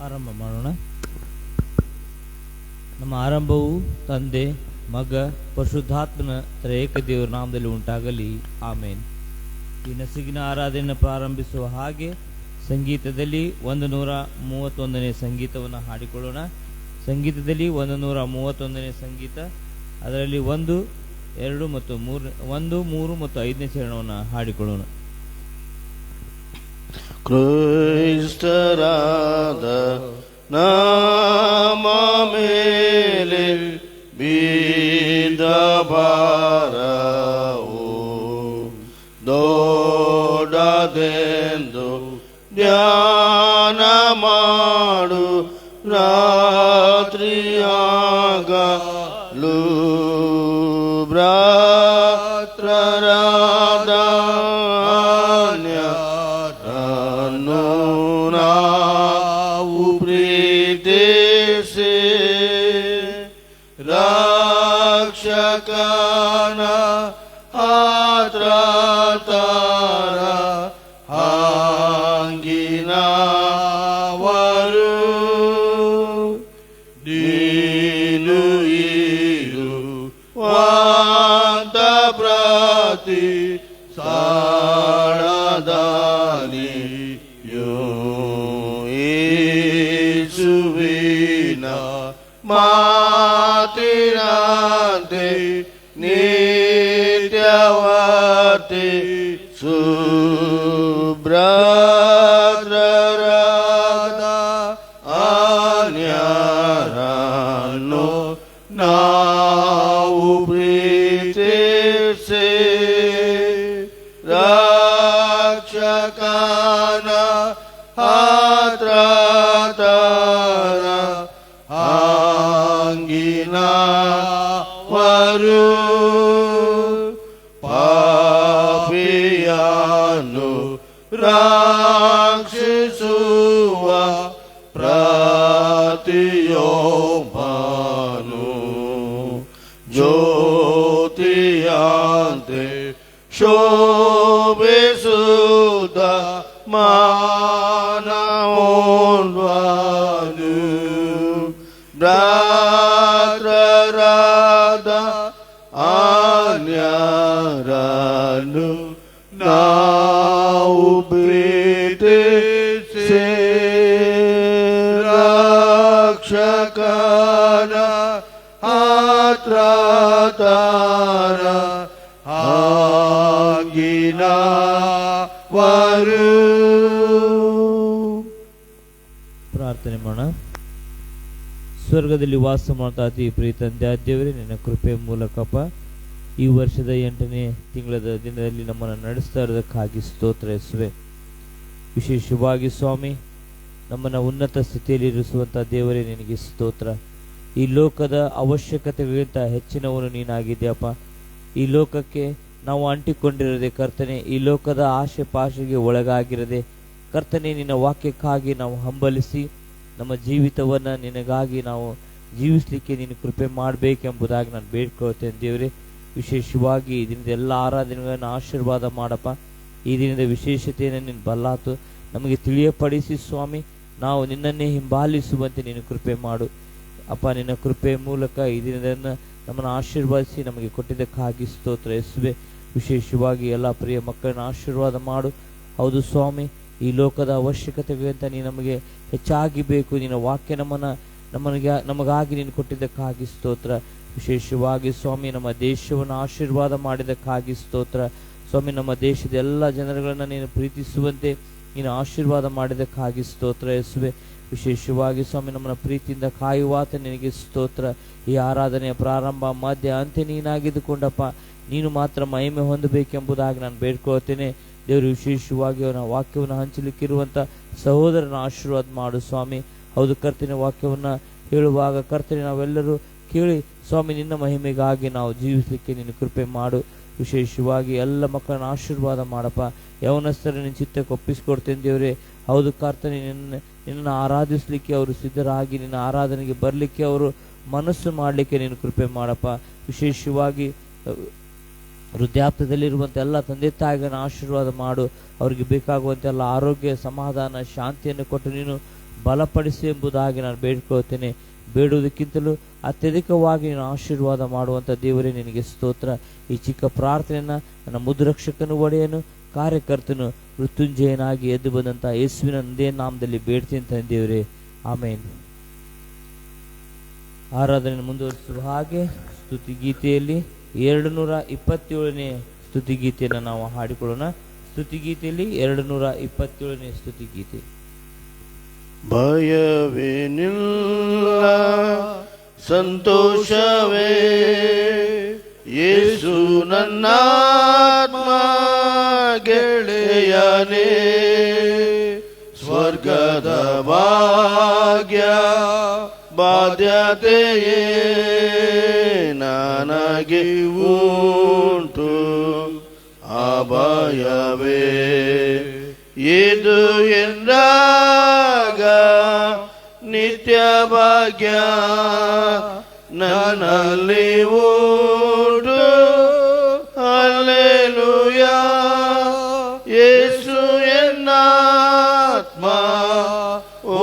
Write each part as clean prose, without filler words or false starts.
ಆರಂಭ ಮಾಡೋಣ. ನಮ್ಮ ಆರಂಭವು ತಂದೆ, ಮಗ, ಪರಿಶುದ್ಧಾತ್ಮನ ತ್ರಯೇಕ ದೇವರ ನಾಮದಲ್ಲಿ ಉಂಟಾಗಲಿ. ಆಮೇನ್. ಈ ನಸುಕಿನ ಆರಾಧನೆಯನ್ನು ಪ್ರಾರಂಭಿಸುವ ಹಾಗೆ ಸಂಗೀತದಲ್ಲಿ 131ನೇ ಸಂಗೀತವನ್ನು ಹಾಡಿಕೊಳ್ಳೋಣ. ಸಂಗೀತದಲ್ಲಿ 131ನೇ ಸಂಗೀತ, ಅದರಲ್ಲಿ 1, 2 ಮತ್ತು 3 ಮತ್ತು 5ನೇ ಚರಣವನ್ನು ಹಾಡಿಕೊಳ್ಳೋಣ. ಕ್ರೈಸ್ತರಾದ ನಾಮ ಮೇಲೆ ಬಿದ್ದ ಭಾರವು ದೊಡ್ಡದೆಂದು ಧ್ಯಾನ ಮಾಡು. ರಾತ್ರಿಯಾಗಲು ಭ್ರಾತರಾದ ನಾವು ಪ್ರೀತಿಸಿ ರಕ್ಷಕನ ಆತ್ರತರ ಹಾಂಗಿನವರು ನೀನು ಇರುವಂತ ಪ್ರತಿ ಸಾಳದಾನಿಯೋ ಯೇಸುವಿನ ಮಾತಿನಂತೆ ನಿತ್ಯವರ್ತಿ ಸುಬ್ರತರಾದ ಅನ್ಯರನ್ನು ನಾವು ಪ್ರೀತಿಸಿ ರಕ್ಷಕನ ಆತ್ರತರ ಹಾಂಗಿನವರು ಪಾಪಿಯನ್ನು ರಕ್ಷಿಸುವ ಪ್ರತಿಯೊಬ್ಬನು ಜ್ಯೋತಿಯಂತೆ ಶೋಭಿಸುತ್ತ ಮಾನವನು ಭ್ರಾತರಾದ ಅನ್ಯರನ್ನು ನಾವು ಪ್ರೀತಿಸಿ ರಕ್ಷಕನ ಆತ್ರತರ ಹಾಂಗಿನವರು. ಪ್ರಾರ್ಥನೆ ಮಾಡೋಣ. ಸ್ವರ್ಗದಲ್ಲಿ ವಾಸ ಮಾಡ್ತಾ ಅತಿ ಪ್ರೀತಂದೆ ದೇವರೇ, ನಿನ್ನ ಕೃಪೆ ಮೂಲಕಪ್ಪ ಈ ವರ್ಷದ 8ನೇ ತಿಂಗಳದ ದಿನದಲ್ಲಿ ನಮ್ಮನ್ನು ನಡೆಸ್ತಾ ಇರೋದಕ್ಕಾಗಿ ಸ್ತೋತ್ರ ಯೇಸುವೆ. ವಿಶೇಷವಾಗಿ ಸ್ವಾಮಿ, ನಮ್ಮನ್ನು ಉನ್ನತ ಸ್ಥಿತಿಯಲ್ಲಿ ಇರಿಸುವಂಥ ದೇವರೇ ನಿನಗೆ ಸ್ತೋತ್ರ. ಈ ಲೋಕದ ಅವಶ್ಯಕತೆಗಳಿಗಿಂತ ಹೆಚ್ಚಿನವನು ನೀನಾಗಿದೆಯಪ್ಪ. ಈ ಲೋಕಕ್ಕೆ ನಾವು ಅಂಟಿಕೊಂಡಿರದೆ ಕರ್ತನೆ, ಈ ಲೋಕದ ಆಶೆ ಪಾಶೆಗೆ ಒಳಗಾಗಿರದೆ ಕರ್ತನೆ, ನಿನ್ನ ವಾಕ್ಯಕ್ಕಾಗಿ ನಾವು ಹಂಬಲಿಸಿ ನಮ್ಮ ಜೀವಿತವನ್ನು ನಿನಗಾಗಿ ನಾವು ಜೀವಿಸಲಿಕ್ಕೆ ನೀನು ಕೃಪೆ ಮಾಡಬೇಕೆಂಬುದಾಗಿ ನಾನು ಬೇಡ್ಕೊಳ್ತೇನೆ ದೇವರೇ. ವಿಶೇಷವಾಗಿ ಈ ದಿನದ ಎಲ್ಲ ಆರಾಧನೆಗಳನ್ನು ಆಶೀರ್ವಾದ ಮಾಡಪ್ಪ. ಈ ದಿನದ ವಿಶೇಷತೆಯನ್ನು ನೀನು ಬಲ್ಲಾತು ನಮಗೆ ತಿಳಿಯಪಡಿಸಿ ಸ್ವಾಮಿ, ನಾವು ನಿನ್ನನ್ನೇ ಹಿಂಬಾಲಿಸುವಂತೆ ನೀನು ಕೃಪೆ ಮಾಡು ಅಪ್ಪ. ನಿನ್ನ ಕೃಪೆ ಮೂಲಕ ಈ ದಿನದನ್ನು ನಮ್ಮನ್ನು ಆಶೀರ್ವಾದಿಸಿ ನಮಗೆ ಕೊಟ್ಟಿದ್ದಕ್ಕಾಗಿ ಸ್ತೋತ್ರ ಯೇಸುವೆ. ವಿಶೇಷವಾಗಿ ಎಲ್ಲ ಪ್ರಿಯ ಮಕ್ಕಳನ್ನ ಆಶೀರ್ವಾದ ಮಾಡು. ಹೌದು ಸ್ವಾಮಿ, ಈ ಲೋಕದ ಅವಶ್ಯಕತೆಗಳಿಂದ ನೀನು ನಮಗೆ ಹೆಚ್ಚಾಗಿ ಬೇಕು. ನಿನ್ನ ವಾಕ್ಯ ನಮಗಾಗಿ ನೀನು ಕೊಟ್ಟಿದ್ದಕ್ಕಾಗಿ ಸ್ತೋತ್ರ. ವಿಶೇಷವಾಗಿ ಸ್ವಾಮಿ, ನಮ್ಮ ದೇಶವನ್ನು ಆಶೀರ್ವಾದ ಮಾಡಿದ್ದಕ್ಕಾಗಿ ಸ್ತೋತ್ರ ಸ್ವಾಮಿ. ನಮ್ಮ ದೇಶದ ಎಲ್ಲ ಜನರುಗಳನ್ನು ನೀನು ಪ್ರೀತಿಸುವಂತೆ ನೀನು ಆಶೀರ್ವಾದ ಮಾಡಿದ್ದಕ್ಕಾಗಿ ಸ್ತೋತ್ರ ಯೇಸುವೆ. ವಿಶೇಷವಾಗಿ ಸ್ವಾಮಿ, ನಮ್ಮನ್ನು ಪ್ರೀತಿಯಿಂದ ಕಾಯುವಾತ ನಿನಗೆ ಸ್ತೋತ್ರ. ಈ ಆರಾಧನೆಯ ಪ್ರಾರಂಭ ಮಧ್ಯ ಅಂತ್ಯ ನೀನಾಗಿದ್ದುಕೊಂಡಪ್ಪ, ನೀನು ಮಾತ್ರ ಮಹಿಮೆ ಹೊಂದಬೇಕೆಂಬುದಾಗಿ ನಾನು ಬೇಡ್ಕೊಳ್ತೇನೆ ದೇವರು. ವಿಶೇಷವಾಗಿ ಅವನ ವಾಕ್ಯವನ್ನು ಹಂಚಲಿಕ್ಕಿರುವಂಥ ಸಹೋದರನ ಆಶೀರ್ವಾದ ಮಾಡು ಸ್ವಾಮಿ. ಹೌದು ಕರ್ತನ ವಾಕ್ಯವನ್ನು ಹೇಳುವಾಗ ಕರ್ತನೆ ನಾವೆಲ್ಲರೂ ಕೇಳಿ ಸ್ವಾಮಿ, ನಿನ್ನ ಮಹಿಮೆಗಾಗಿ ನಾವು ಜೀವಿಸಲಿಕ್ಕೆ ನೀನು ಕೃಪೆ ಮಾಡು. ವಿಶೇಷವಾಗಿ ಎಲ್ಲ ಮಕ್ಕಳನ್ನ ಆಶೀರ್ವಾದ ಮಾಡಪ್ಪ. ಯವನಸ್ಥರ ನಿನ್ನ ಚಿತ್ತಕ್ಕೆ ಒಪ್ಪಿಸಿಕೊಡ್ತೇನೆ ದೇವರೇ. ಹೌದು ಕರ್ತನೆ, ನಿನ್ನನ್ನು ಆರಾಧಿಸಲಿಕ್ಕೆ ಅವರು ಸಿದ್ಧರಾಗಿ ನಿನ್ನ ಆರಾಧನೆಗೆ ಬರಲಿಕ್ಕೆ ಅವರು ಮನಸ್ಸು ಮಾಡಲಿಕ್ಕೆ ನೀನು ಕೃಪೆ ಮಾಡಪ್ಪ. ವಿಶೇಷವಾಗಿ ವೃದ್ಧಾಪ್ಯದಲ್ಲಿರುವಂಥ ಎಲ್ಲ ತಂದೆ ತಾಯಿಗಳನ್ನ ಆಶೀರ್ವಾದ ಮಾಡು. ಅವರಿಗೆ ಬೇಕಾಗುವಂಥ ಎಲ್ಲ ಆರೋಗ್ಯ, ಸಮಾಧಾನ, ಶಾಂತಿಯನ್ನು ಕೊಟ್ಟು ನೀನು ಬಲಪಡಿಸಿ ಎಂಬುದಾಗಿ ನಾನು ಬೇಡ್ಕೊಳ್ತೇನೆ. ಬೇಡುವುದಕ್ಕಿಂತಲೂ ಅತ್ಯಧಿಕವಾಗಿ ನೀನು ಆಶೀರ್ವಾದ ಮಾಡುವಂಥ ದೇವರೇ ನಿನಗೆ ಸ್ತೋತ್ರ. ಈ ಚಿಕ್ಕ ಪ್ರಾರ್ಥನೆಯನ್ನು ನನ್ನ ಮುದ್ರಕ್ಷಕನು, ಒಡೆಯನು, ಕಾರ್ಯಕರ್ತನು, ಮೃತ್ಯುಂಜಯನಾಗಿ ಎದ್ದು ಬಂದಂಥ ಯೇಸುವಿನ ನಂದೇ ನಾಮದಲ್ಲಿ ಬೇಡ್ತೀನಿ ತಂದೇವರೇ, ಆಮೇನ್. ಆರಾಧನೆ ಮುಂದುವರಿಸುವ ಹಾಗೆ ಸ್ತುತಿಗೀತೆಯಲ್ಲಿ 227ನೇ ಸ್ತುತಿಗೀತೆಯನ್ನು ನಾವು ಹಾಡಿಕೊಳ್ಳೋಣ. ಸ್ತುತಿಗೀತೆಯಲ್ಲಿ 227ನೇ ಸ್ತುತಿಗೀತೆ. ಭಯವೇನಿಲ್ಲ, ಸಂತೋಷವೇ ಯೇಸು ನನ್ನಾತ್ಮ ಗೆಳೆಯನೇ, ಸ್ವರ್ಗದ ಭಾಗ್ಯ ಬಾಧ್ಯತೆಯೇ ನನಗೆ ಉಂಟು, ಅಭಯವೇ ಇದು ಎಂದಾಗ ನಿತ್ಯ ಭಾಗ್ಯ ನನ್ನಲ್ಲಿ ಉಂಟು. ಹಲ್ಲೆಲೂಯಾ, ಯೇಸು ಎನ್ನಾತ್ಮ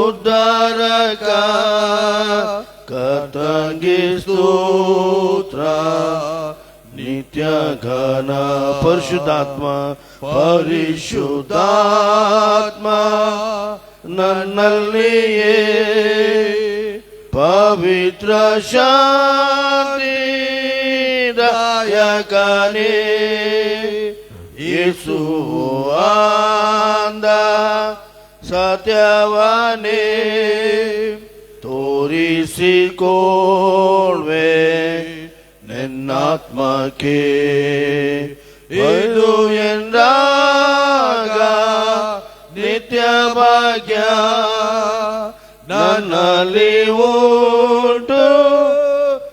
ಉದ್ಧಾರಕ, ಕರ್ತನಿಗೆ ಸ್ತೋತ್ರ ನಿತ್ಯ ಘನ. ಪರಿಶುದ್ಧಾತ್ಮ ಪರಿಶುದ್ಧಾತ್ಮ ನನ್ನಲ್ಲಿಯೇ ಪವಿತ್ರ ಶಾಂತಿದಾಯಕನೇ, ಯೇಸು ಅಂದ ಸತ್ಯವನೇ ತೋರಿಸಿಕೊಳ್ವೆ ನಿನ್ನಾತ್ಮಕ್ಕೆ. ಇದು ಎಂದಾಗ ನಿತ್ಯ ಭಾಗ್ಯ ನನ್ನಲ್ಲಿ ಉಂಟು.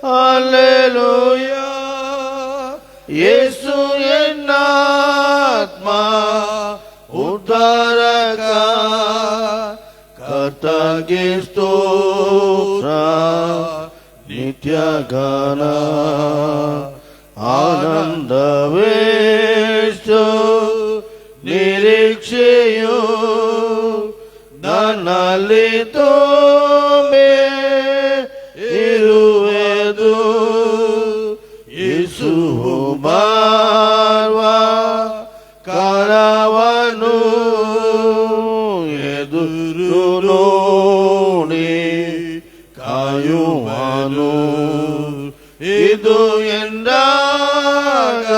ಹಲ್ಲೆಲೂಯಾ, ಯೇಸು ಎನ್ನಾತ್ಮ ಉದ್ಧಾರಕ, ಕರ್ತನಿಗೆ ಸ್ತೋತ್ರ ನಿತ್ಯ ಗಾನ. ಆನಂದವೇಷ್ಟು ನಿರೀಕ್ಷೆಯು ನನ್ನಲ್ಲಿ ತುಂಬಿ ಇರುವೆದು, ಯೇಸು ಬಾರುವ ಕಾಲವನ್ನು ಎದುರು ನೋಡಿ ಕಾಯುವನು. ಇದು ಎಂದಾಗ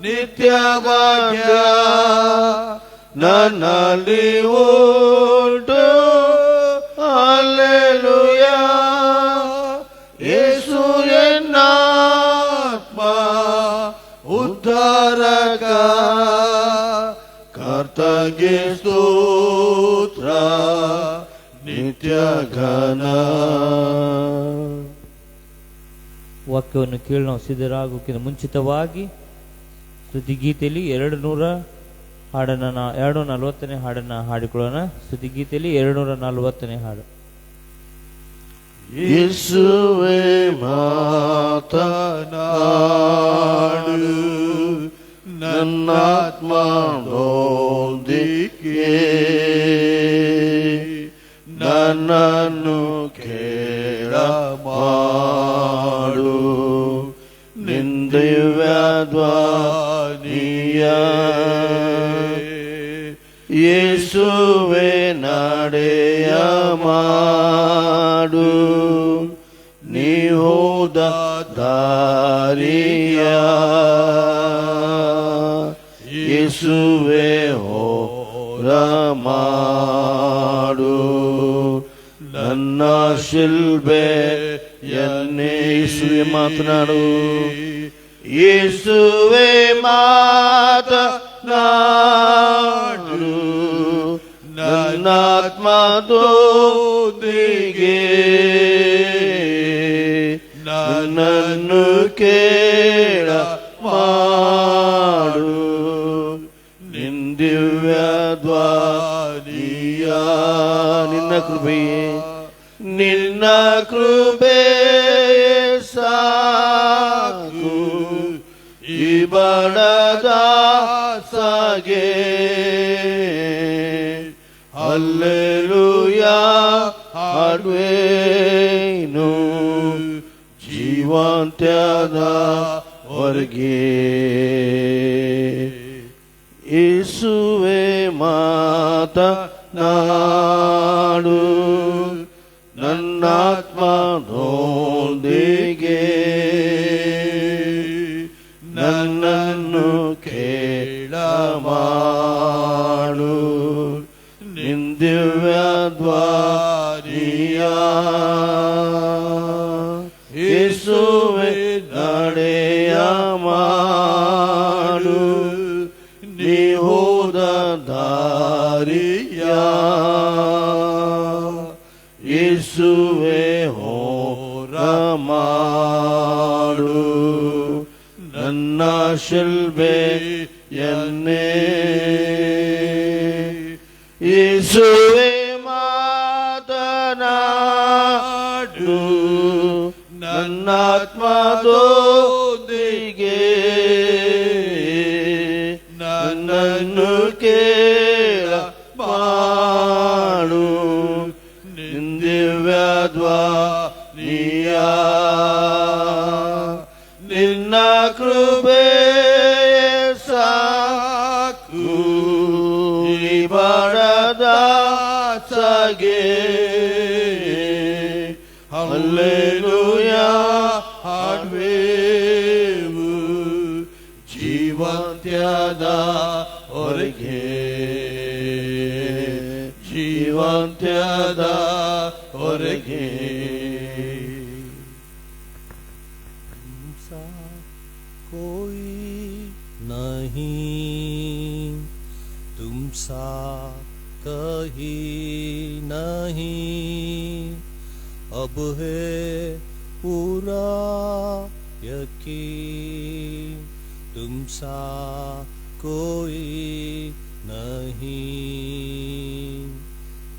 ನಿತ್ಯ ಭಾಗ್ಯ ನನ್ನಲ್ಲಿ ಉಂಟು. ಹಲ್ಲೆಲೂಯಾ, ಯೇಸು ಎನ್ನಾತ್ಮ ಉದ್ಧಾರಕ, ಕರ್ತನಿಗೆ ಸ್ತೋತ್ರ ನಿತ್ಯ ಘನ. ವಾಕ್ಯವನ್ನು ಕೇಳಿ ನಾವು ಸಿದ್ಧರಾಗೋಕ್ಕಿಂತ ಮುಂಚಿತವಾಗಿ ಸ್ತುತಿಗೀತೆಯಲ್ಲಿ 240ನೇ ಹಾಡನ್ನು ಹಾಡಿಕೊಳ್ಳೋಣ. ಸ್ತುತಿಗೀತೆಯಲ್ಲಿ 240ನೇ ಹಾಡು. ಯೇಸುವೇ ಮಾತನಾಡು ನನ್ನಾತ್ಮದೊಂದಿಗೆ, ನನ್ನನ್ನು ಕೇಳ ಮಾಡು ನಿಂದಿವ್ಯ ಧ್ವನಿಯ. ಯೇಸುವೇ ನಡೆಯ ಮಾಡು ನೀ ಹೋದ ದಾರಿಯ. ಯೇಸುವೇ ಹೋರ ಮಾಡು ನನ್ನ ಶಿಲ್ಬೆಯನ್ನೇ. ಯೇಸುವೇ ಮಾತನಾಡು, ಯೇಸುವೇ ಮಾತನಾಡು ನನ್ನಾತ್ಮದೊಂದಿಗೆ, ನನ್ನನ್ನು ಕೇಳ ಮಾಡು ನಿಂದಿವ್ಯ ಧ್ವನಿಯ. ನಿನ್ನ ಕೃಪೆಯೇ, ನಿನ್ನ ಕೃಪೆಯೇ ಸಾಕು ಈ ಬಡದ ಸಾಗೆ. ಹಲ್ಲೆಲೂಯಾ, ಹಾಡುವೆನು ಜೀವಾಂತ್ಯದವರೆಗೆ. ಯೇಸುವೆ ಮಾತನಾಡು ನನ್ನಾತ್ಮದೊಂದಿಗೆ, ನನ್ನನ್ನು ಕೇಳ ಮಾಡು ನಿಂದಿವ್ಯ ದ್ವಾರಿಯ. ಯೇಸುವೆ ನಡೆಯ ಮಾಡು ನೀ ಹೋದ ದಾರಿಯ. ಯೇಸುವೆ ಹೋರ ಮಾಡು ನನ್ನ ಶಿಲ್ಬೆಯನ್ನೇ. ಯೇಸುವೆ ಮಾತನಾಡು ನನ್ನಾತ್ಮದೊಂದಿಗೆ, ನನ್ನನ್ನು ಕೇಳ ಮಾಡು ನಿಂದಿವ್ಯ ದ್ವಾರಿಯ. ನಿನ್ನ ಕೃಪೆ ಸಾಕು ಈ ಬಡದ ಸಗೆ. ಹಲ್ಲೆಲೂಯಾ ಹಾಡುವೆವು ಜೀವಾಂತ್ಯದವರೆಗೆ, ಜೀವಾಂತ್ಯದವರೆಗೆ. कोई नहीं तुमसा कहीं नहीं, अब है पूरा यकीन तुमसा कोई नहीं,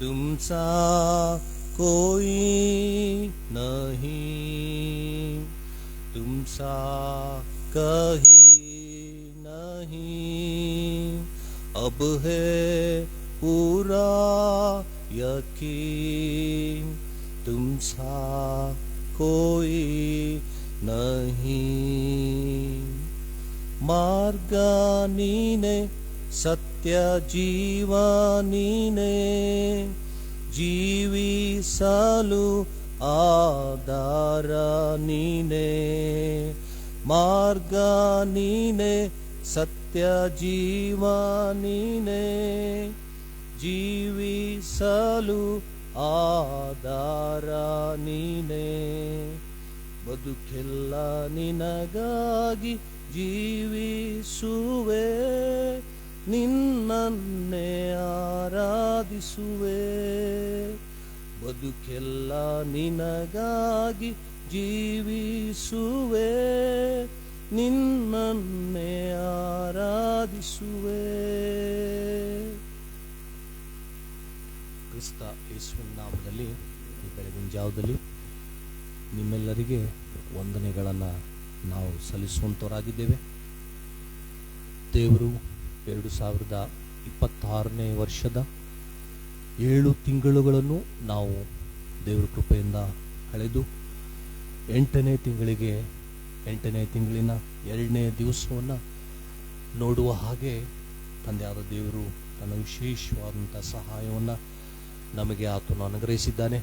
तुमसा कोई नहीं, तुमसा कहीं नहीं, अब है पूरा यकीन तुमसा कोई नहीं. मार्ग नीने सत्य जीवा नीने, जीविसಲು ಆಧಾರ ನೀನೆ. ಮಾರ್ಗ ನೀನೆ ಸತ್ಯ ಜೀವ ನೀನೆ, ಜೀವಿಸಲು ಆಧಾರ ನೀನೆ. ಬದುಕೆಲ್ಲ ನಿನಗಾಗಿ ಜೀವಿಸುವೆ, ನಿನ್ನನ್ನೇ ಆರಾಧಿಸುವೆ. ಬದುಕೆಲ್ಲ ನಿನಗಾಗಿ ಜೀವಿಸುವೆ, ನಿನ್ನನ್ನೇ ಆರಾಧಿಸುವೆ. ಕ್ರಿಸ್ತ ಯೇಸುವಿನ ನಾಮದಲ್ಲಿ ಈ ಬೆಳಗಿನ ಜಾವದಲ್ಲಿ ನಿಮ್ಮೆಲ್ಲರಿಗೆ ವಂದನೆಗಳನ್ನು ನಾವು ಸಲ್ಲಿಸುವಂತವರಾಗಿದ್ದೇವೆ. ದೇವರು 2026ನೇ ವರ್ಷದ 7 ತಿಂಗಳುಗಳನ್ನು ನಾವು ದೇವರ ಕೃಪೆಯಿಂದ ಕಳೆದು 8ನೇ ತಿಂಗಳಿನ 2ನೇ ದಿವಸವನ್ನು ನೋಡುವ ಹಾಗೆ ತಂದೆಯಾದ ದೇವರು ತನ್ನ ವಿಶೇಷವಾದಂಥ ಸಹಾಯವನ್ನು ನಮಗೆ ಆತನು ಅನುಗ್ರಹಿಸಿದ್ದಾನೆ.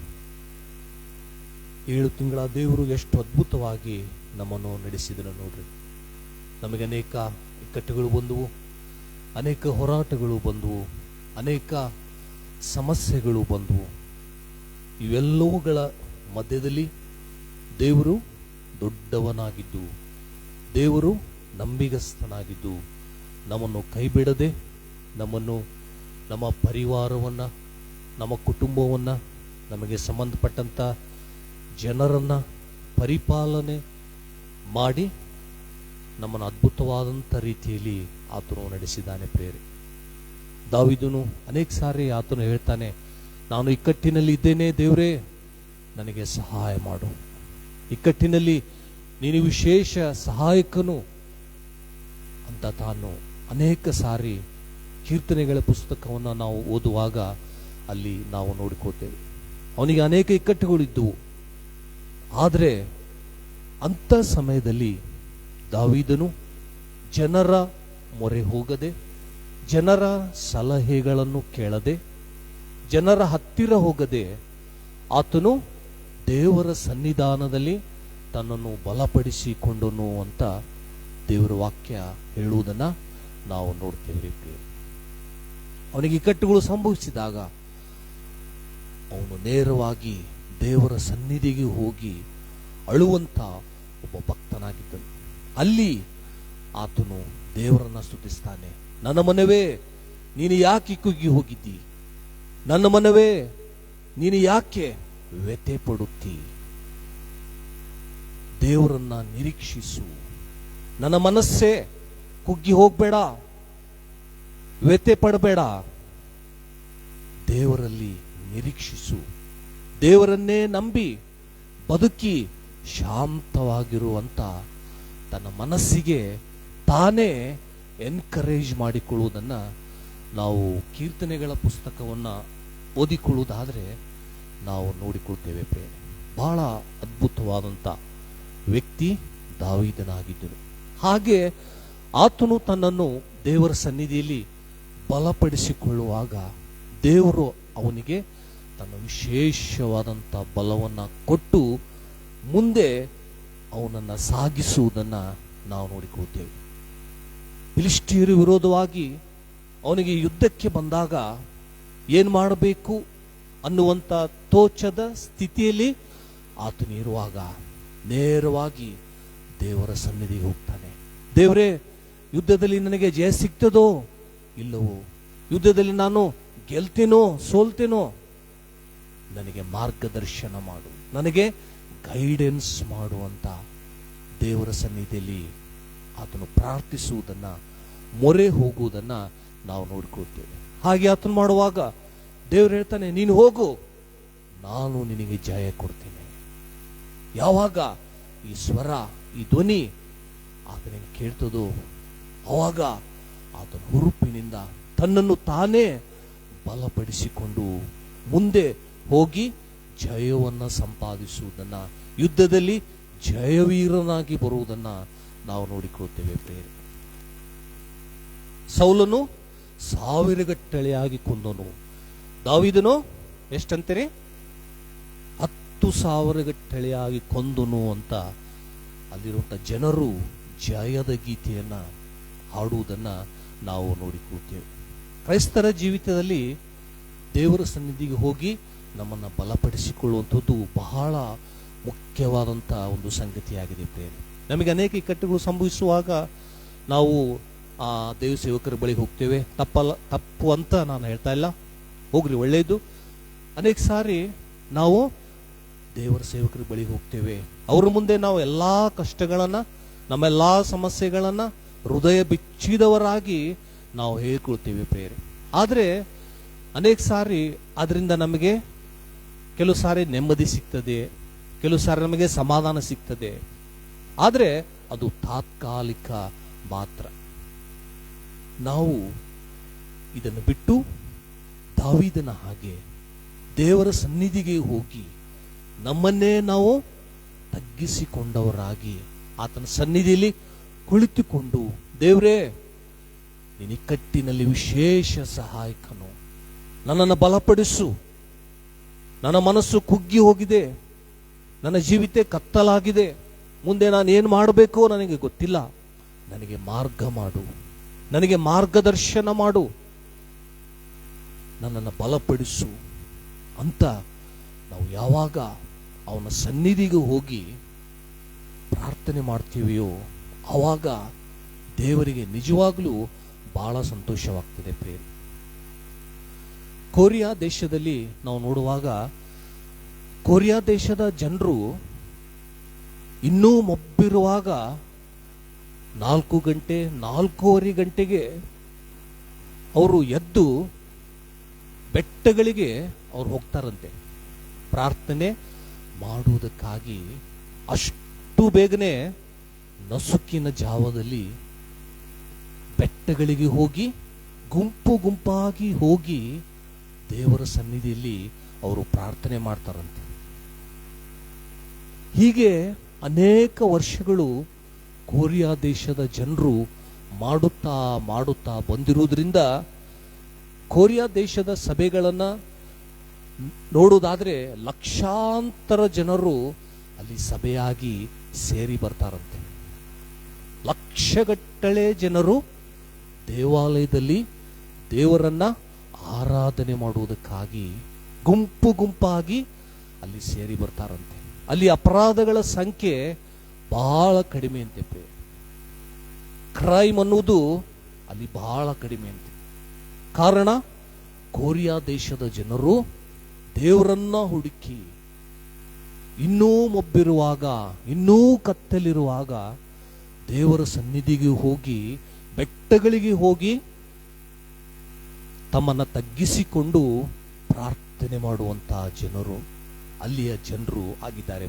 7 ತಿಂಗಳ ದೇವರು ಎಷ್ಟು ಅದ್ಭುತವಾಗಿ ನಮ್ಮನ್ನು ನಡೆಸಿದನು ನೋಡ್ರಿ. ನಮಗೆ ಅನೇಕ ಇಕ್ಕಟ್ಟುಗಳು ಬಂದವು, ಅನೇಕ ಹೋರಾಟಗಳು ಬಂದವು, ಅನೇಕ ಸಮಸ್ಯೆಗಳು ಬಂದವು. ಇವೆಲ್ಲವುಗಳ ಮಧ್ಯದಲ್ಲಿ ದೇವರು ದೊಡ್ಡವನಾಗಿದ್ದು, ದೇವರು ನಂಬಿಗಸ್ತನಾಗಿದ್ದು, ನಮ್ಮನ್ನು ಕೈಬಿಡದೆ ನಮ್ಮನ್ನು, ನಮ್ಮ ಪರಿವಾರವನ್ನು, ನಮ್ಮ ಕುಟುಂಬವನ್ನು, ನಮಗೆ ಸಂಬಂಧಪಟ್ಟಂಥ ಜನರನ್ನು ಪರಿಪಾಲನೆ ಮಾಡಿ ನಮ್ಮನ್ನು ಅದ್ಭುತವಾದಂಥ ರೀತಿಯಲ್ಲಿ ಆತನು ನಡೆಸಿದ್ದಾನೆ ಪ್ರಿಯರೇ. ದಾವೀದನು ಅನೇಕ ಸಾರಿ ಆತನು ಹೇಳ್ತಾನೆ, ನಾನು ಇಕ್ಕಟ್ಟಿನಲ್ಲಿ ಇದ್ದೇನೆ ದೇವರೇ, ನನಗೆ ಸಹಾಯ ಮಾಡು. ಇಕ್ಕಟ್ಟಿನಲ್ಲಿ ನೀನು ವಿಶೇಷ ಸಹಾಯಕನು ಅಂತ ತಾನು ಅನೇಕ ಸಾರಿ ಕೀರ್ತನೆಗಳ ಪುಸ್ತಕವನ್ನು ನಾವು ಓದುವಾಗ ಅಲ್ಲಿ ನಾವು ನೋಡಿಕೊಳ್ತೇವೆ. ಅವನಿಗೆ ಅನೇಕ ಇಕ್ಕಟ್ಟುಗಳಿದ್ದವು. ಆದರೆ ಅಂಥ ಸಮಯದಲ್ಲಿ ದಾವೀದನು ಜನರ ಮೊರೆ ಹೋಗದೆ, ಜನರ ಸಲಹೆಗಳನ್ನು ಕೇಳದೆ, ಜನರ ಹತ್ತಿರ ಹೋಗದೆ ಆತನು ದೇವರ ಸನ್ನಿಧಾನದಲ್ಲಿ ತನ್ನನ್ನು ಬಲಪಡಿಸಿಕೊಂಡನು ಅಂತ ದೇವರ ವಾಕ್ಯ ಹೇಳುವುದನ್ನ ನಾವು ನೋಡ್ತೇವೆ. ಅವನಿಗೆ ಇಕ್ಕಟ್ಟುಗಳು ಸಂಭವಿಸಿದಾಗ ಅವನು ನೇರವಾಗಿ ದೇವರ ಸನ್ನಿಧಿಗೆ ಹೋಗಿ ಅಳುವಂತ ಒಬ್ಬ ಭಕ್ತನಾಗಿದ್ದನು. ಅಲ್ಲಿ ಆತನು ದೇವರನ್ನ ಸ್ತುತಿಸ್ತಾನೆ. ನನ್ನ ಮನವೇ ನೀನು ಯಾಕೆ ಕುಗ್ಗಿ ಹೋಗಿದ್ದಿ? ನನ್ನ ಮನವೇ ನೀನು ಯಾಕೆ ವ್ಯಥೆ ಪಡುತ್ತಿ? ದೇವರನ್ನ ನಿರೀಕ್ಷಿಸು. ನನ್ನ ಮನಸ್ಸೇ ಕುಗ್ಗಿ ಹೋಗ್ಬೇಡ, ವ್ಯಥೆ ಪಡಬೇಡ, ದೇವರಲ್ಲಿ ನಿರೀಕ್ಷಿಸು. ದೇವರನ್ನೇ ನಂಬಿ ಬದುಕಿ ಶಾಂತವಾಗಿರುವಂತ ತನ್ನ ಮನಸ್ಸಿಗೆ ತಾನೇ ಎನ್ಕರೇಜ್ ಮಾಡಿಕೊಳ್ಳುವುದನ್ನ ನಾವು ಕೀರ್ತನೆಗಳ ಪುಸ್ತಕವನ್ನ ಓದಿಕೊಳ್ಳುವುದಾದ್ರೆ ನಾವು ನೋಡಿಕೊಳ್ತೇವೆ. ಬಹಳ ಅದ್ಭುತವಾದಂತ ವ್ಯಕ್ತಿ ದಾವೀದನಾಗಿದ್ದನು. ಹಾಗೆ ಆತನು ತನ್ನನ್ನು ದೇವರ ಸನ್ನಿಧಿಯಲ್ಲಿ ಬಲಪಡಿಸಿಕೊಳ್ಳುವಾಗ ದೇವರು ಅವನಿಗೆ ತನ್ನ ವಿಶೇಷವಾದಂಥ ಬಲವನ್ನ ಕೊಟ್ಟು ಮುಂದೆ ಅವನನ್ನ ಸಾಗಿಸುವುದನ್ನ ನಾವು ನೋಡಿಕೊಳ್ತೇವೆ. ಫಿಲಿಷ್ಟಿಯರ ವಿರೋಧವಾಗಿ ಅವನಿಗೆ ಯುದ್ಧಕ್ಕೆ ಬಂದಾಗ ಏನ್ ಮಾಡಬೇಕು ಅನ್ನುವಂಥ ತೋಚದ ಸ್ಥಿತಿಯಲ್ಲಿ ಆತನಿರುವಾಗ ನೇರವಾಗಿ ದೇವರ ಸನ್ನಿಧಿಗೆ ಹೋಗ್ತಾನೆ. ದೇವರೇ, ಯುದ್ಧದಲ್ಲಿ ನನಗೆ ಜಯ ಸಿಗ್ತದೋ ಇಲ್ಲವೋ? ಯುದ್ಧದಲ್ಲಿ ನಾನು ಗೆಲ್ತೇನೋ ಸೋಲ್ತೇನೋ? ನನಗೆ ಮಾರ್ಗದರ್ಶನ ಮಾಡು, ನನಗೆ ಗೈಡೆನ್ಸ್ ಮಾಡುವಂತ ದೇವರ ಸನ್ನಿಧಿಯಲ್ಲಿ ಆತನು ಪ್ರಾರ್ಥಿಸುವುದನ್ನ, ಮೊರೆ ಹೋಗುವುದನ್ನ ನಾವು ನೋಡ್ಕೊಳ್ತೇವೆ. ಹಾಗೆ ಆತನು ಮಾಡುವಾಗ ದೇವರು ಹೇಳ್ತಾನೆ, ನೀನು ಹೋಗು, ನಾನು ನಿನಗೆ ಜಯ ಕೊಡ್ತೇನೆ. ಯಾವಾಗ ಈ ಸ್ವರ, ಈ ಧ್ವನಿ ಆತನಿಗೆ ಕೇಳ್ತದೋ ಅವಾಗ ಆತನ ಹುರುಪಿನಿಂದ ತನ್ನನ್ನು ತಾನೇ ಬಲಪಡಿಸಿಕೊಂಡು ಮುಂದೆ ಹೋಗಿ ಜಯವನ್ನ ಸಂಪಾದಿಸುವುದನ್ನ, ಯುದ್ಧದಲ್ಲಿ ಜಯವೀರನಾಗಿ ಬರುವುದನ್ನ ನಾವು ನೋಡಿಕೊಳ್ತೇವೆ. ಪ್ರೇರೆ, ಸೌಲನು 1000 ಗಟ್ಟಲೆಯಾಗಿ ಕೊಂದನು. ದಾವೀದನು ಎಷ್ಟಂತೀರಿ? 10,000 ಗಟ್ಟಲೆಯಾಗಿ ಕೊಂದನು ಅಂತ ಅಲ್ಲಿರುವಂತ ಜನರು ಜಯದ ಗೀತೆಯನ್ನ ಹಾಡುವುದನ್ನ ನಾವು ನೋಡಿಕೊಳ್ತೇವೆ. ಕ್ರೈಸ್ತರ ಜೀವಿತದಲ್ಲಿ ದೇವರ ಸನ್ನಿಧಿಗೆ ಹೋಗಿ ನಮ್ಮನ್ನ ಬಲಪಡಿಸಿಕೊಳ್ಳುವಂಥದ್ದು ಬಹಳ ಮುಖ್ಯವಾದಂಥ ಒಂದು ಸಂಗತಿಯಾಗಿದೆ. ಪ್ರೇರೆ, ನಮಗೆ ಅನೇಕ ಇಕ್ಕಟ್ಟುಗಳು ಸಂಭವಿಸುವಾಗ ನಾವು ಆ ದೇವ ಸೇವಕರ ಬಳಿಗೆ ಹೋಗ್ತೇವೆ. ತಪ್ಪು ಅಂತ ನಾನು ಹೇಳ್ತಾ ಇಲ್ಲ, ಹೋಗ್ರಿ, ಒಳ್ಳೆಯದು. ಅನೇಕ ಸಾರಿ ನಾವು ದೇವರ ಸೇವಕರ ಬಳಿಗೆ ಹೋಗ್ತೇವೆ. ಅವ್ರ ಮುಂದೆ ನಾವು ಎಲ್ಲಾ ಕಷ್ಟಗಳನ್ನ, ನಮ್ಮೆಲ್ಲಾ ಸಮಸ್ಯೆಗಳನ್ನ ಹೃದಯ ಬಿಚ್ಚಿದವರಾಗಿ ನಾವು ಹೇಳ್ಕೊಳ್ತೇವೆ. ಪ್ರೇರೆ, ಆದ್ರೆ ಅನೇಕ ಸಾರಿ ಅದರಿಂದ ನಮಗೆ ಕೆಲವು ಸಾರಿ ನೆಮ್ಮದಿ ಸಿಗ್ತದೆ, ಕೆಲವು ಸಾರಿ ನಮಗೆ ಸಮಾಧಾನ ಸಿಗ್ತದೆ. ಆದ್ರೆ ಅದು ತಾತ್ಕಾಲಿಕ ಮಾತ್ರ. ನಾವು ಇದನ್ನು ಬಿಟ್ಟು ದಾವೀದನ ಹಾಗೆ ದೇವರ ಸನ್ನಿಧಿಗೆ ಹೋಗಿ ನಮ್ಮನ್ನೇ ನಾವು ತಗ್ಗಿಸಿಕೊಂಡವರಾಗಿ ಆತನ ಸನ್ನಿಧಿಯಲ್ಲಿ ಕುಳಿತುಕೊಂಡು, ದೇವರೇ, ನಿನಿಕಟ್ಟಿನಲ್ಲಿ ವಿಶೇಷ ಸಹಾಯಕನು, ನನ್ನನ್ನು ಬಲಪಡಿಸು, ನನ್ನ ಮನಸ್ಸು ಕುಗ್ಗಿ ಹೋಗಿದೆ, ನನ್ನ ಜೀವಿತ ಕತ್ತಲಾಗಿದೆ, ಮುಂದೆ ನಾನು ಏನು ಮಾಡಬೇಕೋ ನನಗೆ ಗೊತ್ತಿಲ್ಲ, ನನಗೆ ಮಾರ್ಗ ಮಾಡು, ನನಗೆ ಮಾರ್ಗದರ್ಶನ ಮಾಡು, ನನ್ನನ್ನು ಬಲಪಡಿಸು ಅಂತ ನಾವು ಯಾವಾಗ ಅವನ ಸನ್ನಿಧಿಗೆ ಹೋಗಿ ಪ್ರಾರ್ಥನೆ ಮಾಡ್ತೀವಿಯೋ ಆವಾಗ ದೇವರಿಗೆ ನಿಜವಾಗ್ಲೂ ಬಹಳ ಸಂತೋಷವಾಗ್ತದೆ. ಪ್ರೇಮ, ಕೊರಿಯಾ ದೇಶದಲ್ಲಿ ನಾವು ನೋಡುವಾಗ ಕೊರಿಯಾ ದೇಶದ ಜನರು ಇನ್ನೂ ಮೊಬ್ಬಿರುವಾಗ 4 ಗಂಟೆ 4:15 ಗಂಟೆಗೆ ಅವರು ಎದ್ದು ಬೆಟ್ಟಗಳಿಗೆ ಅವ್ರು ಹೋಗ್ತಾರಂತೆ ಪ್ರಾರ್ಥನೆ ಮಾಡುವುದಕ್ಕಾಗಿ. ಅಷ್ಟು ಬೇಗನೆ ನಸುಕಿನ ಜಾವದಲ್ಲಿ ಬೆಟ್ಟಗಳಿಗೆ ಹೋಗಿ ಗುಂಪು ಗುಂಪಾಗಿ ಹೋಗಿ ದೇವರ ಸನ್ನಿಧಿಯಲ್ಲಿ ಅವರು ಪ್ರಾರ್ಥನೆ ಮಾಡ್ತಾರಂತೆ. ಹೀಗೆ ಅನೇಕ ವರ್ಷಗಳು ಕೊರಿಯಾ ದೇಶದ ಜನರು ಮಾಡುತ್ತಾ ಮಾಡುತ್ತಾ ಬಂದಿರುವುದರಿಂದ ಕೊರಿಯಾ ದೇಶದ ಸಭೆಗಳನ್ನ ನೋಡುವುದಾದ್ರೆ ಲಕ್ಷಾಂತರ ಜನರು ಅಲ್ಲಿ ಸಭೆಯಾಗಿ ಸೇರಿ ಬರ್ತಾರಂತೆ. ಲಕ್ಷಗಟ್ಟಲೆ ಜನರು ದೇವಾಲಯದಲ್ಲಿ ದೇವರನ್ನ ಆರಾಧನೆ ಮಾಡುವುದಕ್ಕಾಗಿ ಗುಂಪು ಗುಂಪಾಗಿ ಅಲ್ಲಿ ಸೇರಿ ಬರ್ತಾರಂತೆ. ಅಲ್ಲಿ ಅಪರಾಧಗಳ ಸಂಖ್ಯೆ ಬಹಳ ಕಡಿಮೆ ಅಂತೆ. ಕ್ರೈಮ್ ಅನ್ನುವುದು ಅಲ್ಲಿ ಬಹಳ ಕಡಿಮೆ ಅಂತೆ. ಕಾರಣ ಕೊರಿಯಾ ದೇಶದ ಜನರು ದೇವರನ್ನ ಹುಡುಕಿ ಇನ್ನೂ ಮೊಬ್ಬಿರುವಾಗ, ಇನ್ನೂ ಕತ್ತಲಿರುವಾಗ ದೇವರ ಸನ್ನಿಧಿಗೆ ಹೋಗಿ, ಬೆಟ್ಟಗಳಿಗೆ ಹೋಗಿ ತಮ್ಮನ್ನ ತಗ್ಗಿಸಿಕೊಂಡು ಪ್ರಾರ್ಥನೆ ಮಾಡುವಂತಹ ಜನರು ಅಲ್ಲಿಯ ಜನರು ಆಗಿದ್ದಾರೆ.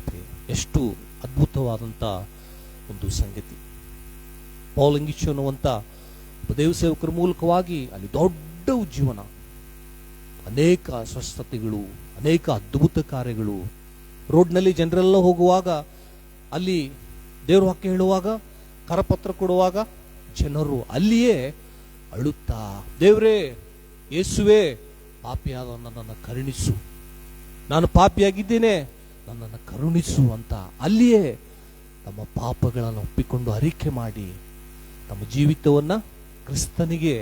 ಎಷ್ಟು ಅದ್ಭುತವಾದಂತ ಒಂದು ಸಂಗತಿ. ಪೌಲಂಗಿಚ್ ಅನ್ನುವಂತ ದೇವ ಸೇವಕರ ಮೂಲಕವಾಗಿ ಅಲ್ಲಿ ದೊಡ್ಡ ಉಜ್ಜೀವನ, ಅನೇಕ ಸ್ವಸ್ಥತೆಗಳು, ಅನೇಕ ಅದ್ಭುತ ಕಾರ್ಯಗಳು. ರೋಡ್ನಲ್ಲಿ ಜನರೆಲ್ಲ ಹೋಗುವಾಗ, ಅಲ್ಲಿ ದೇವ್ರ ವಾಕ್ಯ ಹೇಳುವಾಗ, ಕರಪತ್ರ ಕೊಡುವಾಗ ಜನರು ಅಲ್ಲಿಯೇ ಅಳುತ್ತಾ, ದೇವ್ರೇ, ಯೇಸುವೆ, ಪಾಪಿಯಾದ ನನ್ನನ್ನು ಕರುಣಿಸು, ನಾನು ಪಾಪಿಯಾಗಿದ್ದೇನೆ, ನನ್ನನ್ನು ಕರುಣಿಸು ಅಂತ ಅಲ್ಲಿಯೇ ತಮ್ಮ ಪಾಪಗಳನ್ನು ಒಪ್ಪಿಕೊಂಡು ಅರಿಕೆ ಮಾಡಿ ತಮ್ಮ ಜೀವಿತವನ್ನ ಕ್ರಿಸ್ತನಿಗೆ